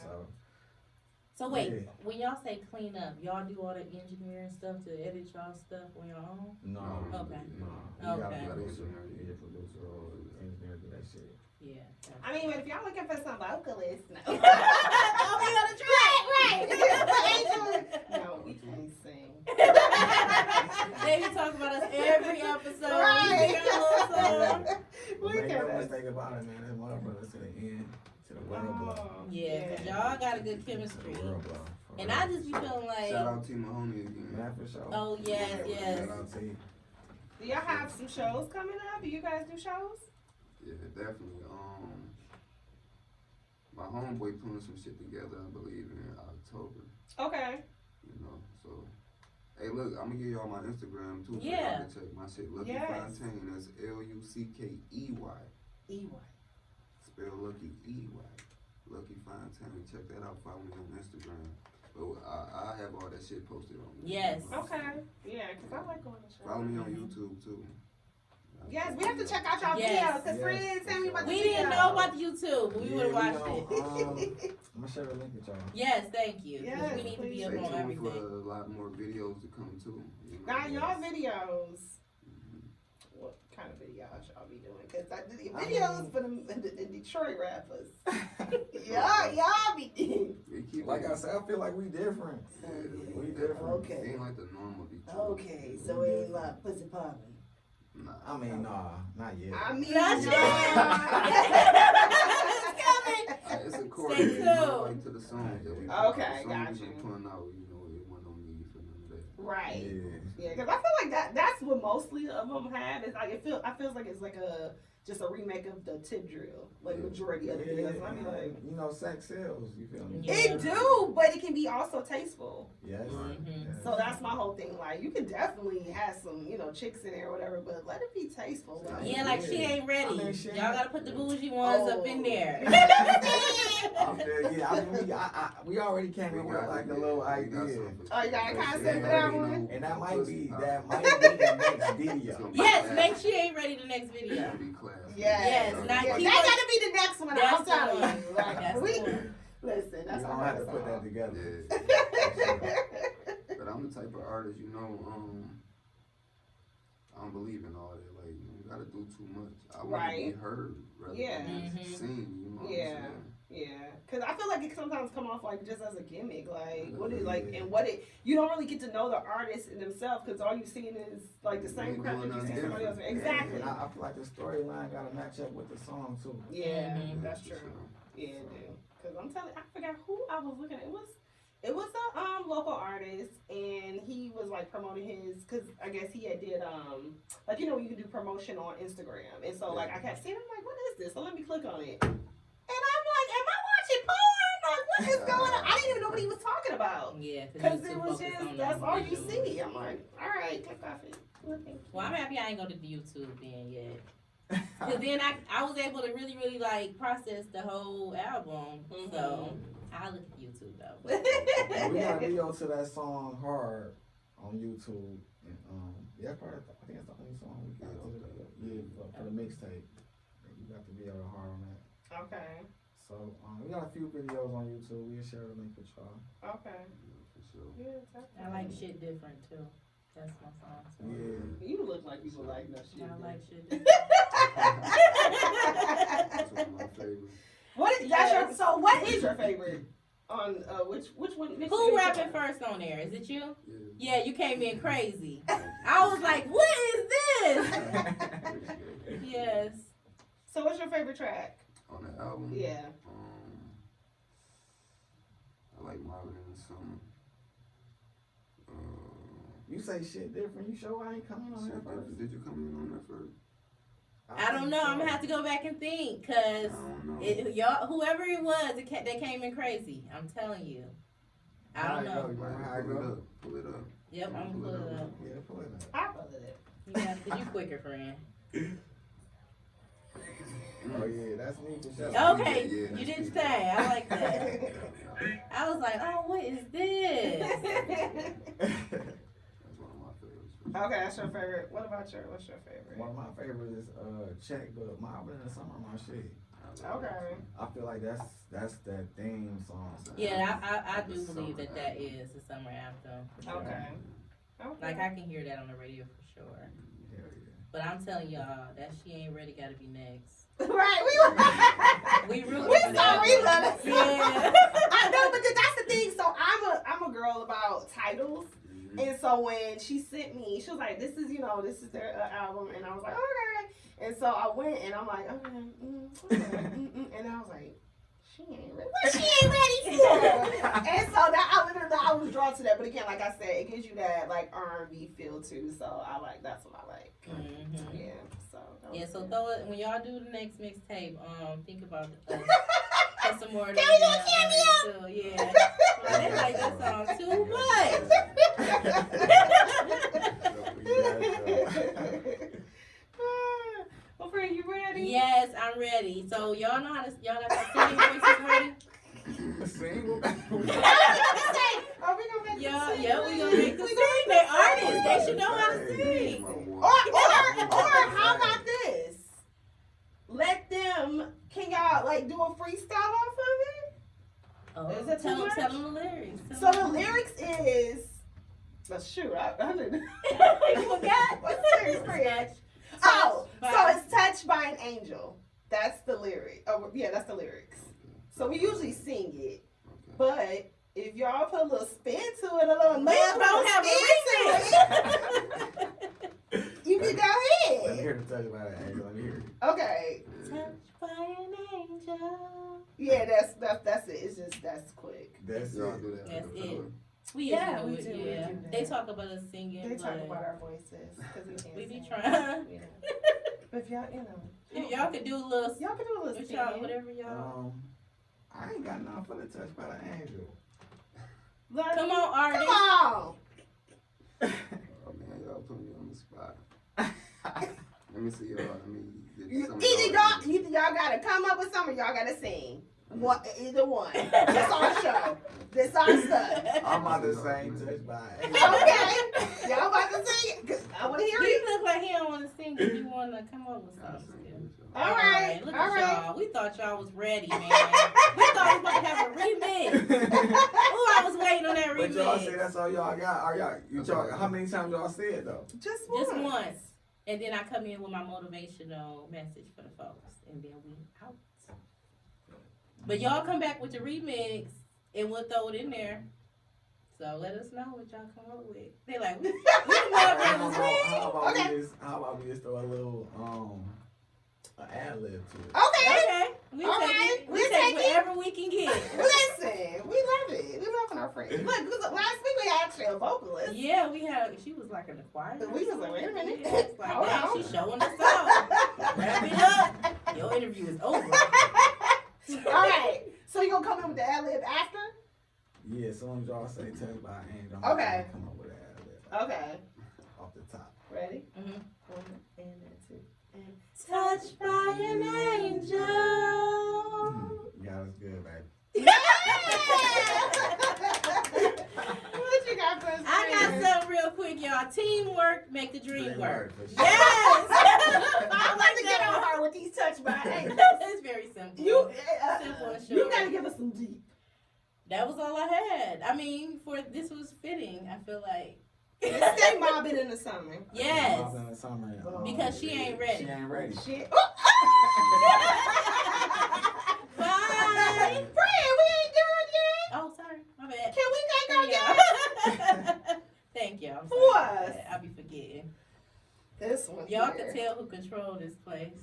So wait, Yeah. when y'all say clean up, y'all do all the engineering stuff to edit y'all stuff on your own? No. Okay. No. We got Okay. a producer, or engineer do that shit. Yeah. I mean, but if y'all looking for some vocalists, no. Oh, we gonna try. Right. No, we can't sing. They be talking about us every episode. Right. We sing our little song. We Make no can. mistake about it, man. That's Mudbrothaz to the end, to the world blow. Oh, Yeah, cause y'all got a good chemistry. To the world blow. For And real. I just be feeling like, Shout out T Mahoney again. Man, for sure. oh yes, yes. Shout out to you. Do y'all have some shows coming up? Do you guys do shows? Yeah, definitely. My homeboy putting some shit together, I believe, in October. Okay. You know, so. Hey, look, I'm gonna give y'all my Instagram too. So Yeah. y'all can check my shit. Luckey Yes. Fontaine. That's Luckey. EY. Spell Lucky EY. Luckey Fontaine. Check that out. Follow me on Instagram. But I have all that shit posted on. Yes. Okay. Yeah, because I like going to shows. Follow me on YouTube too. Yes, we have to check out y'all Yes. videos. Cause friends tell me about the We videos. didn't know about the YouTube, but we Yeah, would have watched know, it. I'm gonna share the link with y'all. Yes, thank you. 'Cause Yes, we need to be please. up Stay on tuned for everything. a lot more videos to come too. You know? Now y'all videos. What kind of videos y'all be doing? Cause the videos for the Detroit rappers. y'all be. We keep Like it- I said, I feel like we different. We different. Okay. It ain't like the normal Detroit. Okay, so it ain't like pussy popping. Nah. I mean, nah, not yet. I mean, Not no. It's a chorus, Stay you know, tuned. like to the songs that we Okay, the got songs you. we putting out, you know, it wasn't no need for none of that. Right. Yeah. Yeah, because I feel like that's what mostly of them have. It's like I feels like it's like a just a remake of the tip drill, like majority of the videos. And I be like, you know, sex sells. You feel me? Yeah. it do, but it can be also tasteful. Yes. Mhm. So that's my whole thing. Like, you can definitely have some, you know, chicks in there or whatever, but let it be tasteful. Like, Yeah, like she ain't ready. I mean, she Y'all gotta put the bougie ones up in there. I feel, yeah, I mean, we already came up with like a little idea. Oh, you got a concept for that one? And that might be the next video. Yes, make she ain't ready the next video. Yes. not Yeah, keep that us- gotta be the next one. That's I'm the telling one. you. Like, That's we, the one. listen, You that's don't all have to put that together. But I'm the type of artist, you know, I don't believe in all that. Like, you gotta do too much. I want to be heard rather than Mhm. seen, you know what I'm Yeah. saying? Yeah, because I feel like it sometimes come off like just as a gimmick, like what it like, and what it you don't really get to know the artist in themselves because all you seeing is like the same crap that you see somebody else. Exactly. And I feel like the storyline gotta match up with the song too. Yeah, Mhm. that's true. Yeah, dude. Because I'm telling, I forgot who I was looking at. It was a local artist, and he was like promoting his, because I guess he had did like, you know, you can do promotion on Instagram, and so like I kept seeing, I'm like, what is this? So let me click on it, and I'm like, am I watching porn? Like, what is going on? I didn't even know what he was talking about, Yeah, because you it too was focused just on that's the all you visuals. see. I'm like, all right, click off it. Well, I'm happy I ain't go to the YouTube then yet. Cause then I was able to really like process the whole album. So I look at YouTube though. We got a video to that song "Hard" on YouTube, and yeah, probably, I think it's the only song we got to the video. Yeah, for the mixtape. We got the video to "Hard" on that. Okay. So we got a few videos on YouTube. We'll share the link with y'all. Okay. For sure. Yeah, I like shit different too. That's my song. So. Yeah. You look like you would like that shit. I like shit That's different. one of my favorites. What is that's your? So what is your favorite on which one? Which Who rapping first on there? Is it you? Yeah. Yeah, you came in crazy. I was like, what is this? Yes. So what's your favorite track? On the album? Yeah. I like Marvin in the Summer. You say shit different. You sure I ain't coming on that first? Did you come in on that first? I don't know. I'm gonna have to go back and think, cause I don't know. y'all, whoever it was, they came in crazy. I'm telling you. I don't know. You remember how I go? Pull it up. Yep, I'm gonna pull it up. Yeah, pull it up. I love it. Yeah, cause you quicker, friend. Oh yeah, that's me for sure. Okay, Yeah, you did that's your thing. I like that. I was like, oh, what is this? That's one of my favorites. Okay, that's your favorite. What's your favorite? One of my favorites is Check, but Marvin in the Summer, my shit. Okay. I feel like that's that theme song. Yeah, I do believe that is the summer anthem. Okay. Like I can hear that on the radio for sure. Hell yeah. But I'm telling y'all, that She Ain't Ready gotta be next. Right, We really we saw we love it. Yeah. I know, but that's the thing. So I'm a girl about titles, and so when she sent me, she was like, "This is their album," and I was like, "Okay." And so I went, and I'm like, "Okay," and I was like, "She ain't ready. What she ain't ready for?" And so I was drawn to that. But again, like I said, it gives you that like R&B feel too. So that's what I like. Mm-hmm. Yeah. So. Yeah, so throw it when y'all do the next mixtape. Think about put some more. Can we do a cameo? Too. Yeah, well, they like that song too much. Well, friend, you ready? Yes, I'm ready. So y'all know how to y'all got that singing voices ready? Single. Are we gonna make Yeah, we gonna make them sing. They artists. They should know how to sing. Or how about this? Let them. Can y'all like do a freestyle off of it? Oh, Is it too tell much? them the lyrics. So the lyrics is. Shoot, I didn't. You forgot. What's the lyrics, Chris? Oh, so it's touched by an angel. That's the lyric. Oh, yeah, that's the lyrics. So we usually sing it, but if y'all put a little spin to it, a little Man, don't have a it, you can go Let me ahead. hear the touch by the angel. Let me hear it. Okay. Touched by an angel. Yeah, that's it. It's just that's quick. That's Y'all it. do that. That's acapella? it. We Yeah, usually we do it, do, we yeah. do that. They talk about us singing. They talk but about our voices because we can't we be sing. trying. Yeah. But if y'all, If y'all could do a little, Y'all can do a little with y'all, spin. whatever y'all. I ain't got nothing for the touch by the angel. Like, Come on, artist. Come on. Oh man, y'all put me on the spot. Let me see y'all. Let me get some of Either y'all gotta come up with something, or y'all gotta sing. Either one. This our show. This our stuff. I'm about to sing touch by the angel. Okay. Y'all about to sing it? 'Cause I want to hear He it. look like he don't want to sing, but he want to come up with I'll something. sing with y'all. All right. Look All at right. y'all. We thought y'all was ready, man. We thought we was about to have a remix. Ooh, I was waiting on that But y'all say remix. that's all y'all got. Are y'all? How many times y'all said though? Just Just once. And then I come in with my motivational message for the folks. And then we out. But y'all come back with the remix and we'll throw it in there. So let us know what y'all come up with. They like, we the Mudbrothaz. How about we just throw a little an ad-lib to it? Okay. We All take right. it. We We take take it. whatever we can get. Listen, we love it. We loving our friends. Look, last week we had actually a vocalist. Yeah, we had. She was like in the choir. But we was like, wait a minute. Yeah, it's like, Hold now on. she's showing us out. Wrap it up. Your interview is over. All right. So you gonna come in with the ad lib after? Yeah, as soon as y'all say touch by an angel, I'm Okay. gonna come up with an ad-lib Okay. off the top. Ready? Mhm. 1 and then 2. And Touched by an angel. God is good, baby. What you got for us? I got something real quick, y'all. Teamwork make the dream work. for sure. Yes. I'd like to get on her with these touch by angels. It's very simple. You, Simple and you short. gotta give us some deep. That was all I had. I mean, this was fitting. I feel like. Stay mobbing in the summer. Yes. I'm in the summer, Because she ain't ready. She ain't ready. Shit. Bye. Friend, we ain't done yet. Oh, sorry. My bad. Can we thank our guests? Thank y'all. I'm Who sorry. was? I'll be forgetting. This one. Y'all can tell who control this place.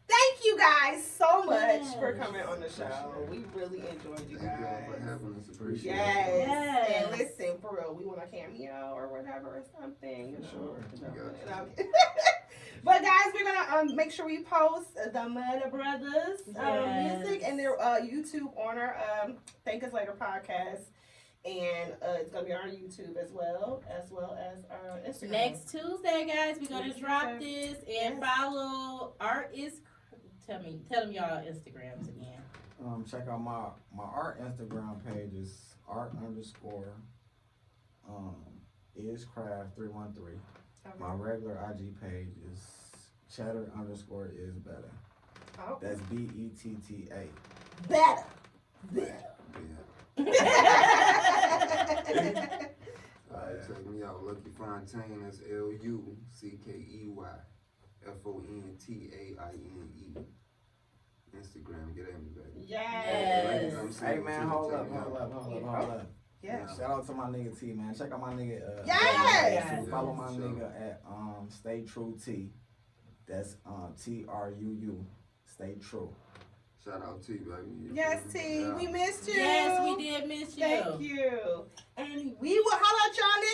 Thank you guys so much Yes. for coming on the show. We really enjoyed you Thank y'all for guys. having us. Appreciate Yes. it. Yes. And listen, for real, we want a cameo or whatever or something. You know. Sure. But guys, we're gonna make sure we post the Mudbrothaz Yes. music and their YouTube on our Thank Us Later podcast, and it's gonna be on our YouTube as well as our Instagram. Next Tuesday, guys, we're gonna Next drop Tuesday. this and follow Tell them y'all Instagrams again. Check out my art Instagram page is art_is_craft313. Okay. My regular IG page is cheddar_is_better. Oh. That's BETTA. Better. Yeah. Check me out, Luckey Fontaine. That's LUCKEYFONTAINE. Instagram, get at me, baby. Yes. Hey man, hold up. Yeah. Shout out to my nigga T, man. Check out my nigga. Yes. Follow my Sure. nigga at Stay True T. That's TRUU. Stay True. Shout out to you, baby. Yes, T. We missed you. Yes, we did miss you. Thank you. And we will holler at y'all next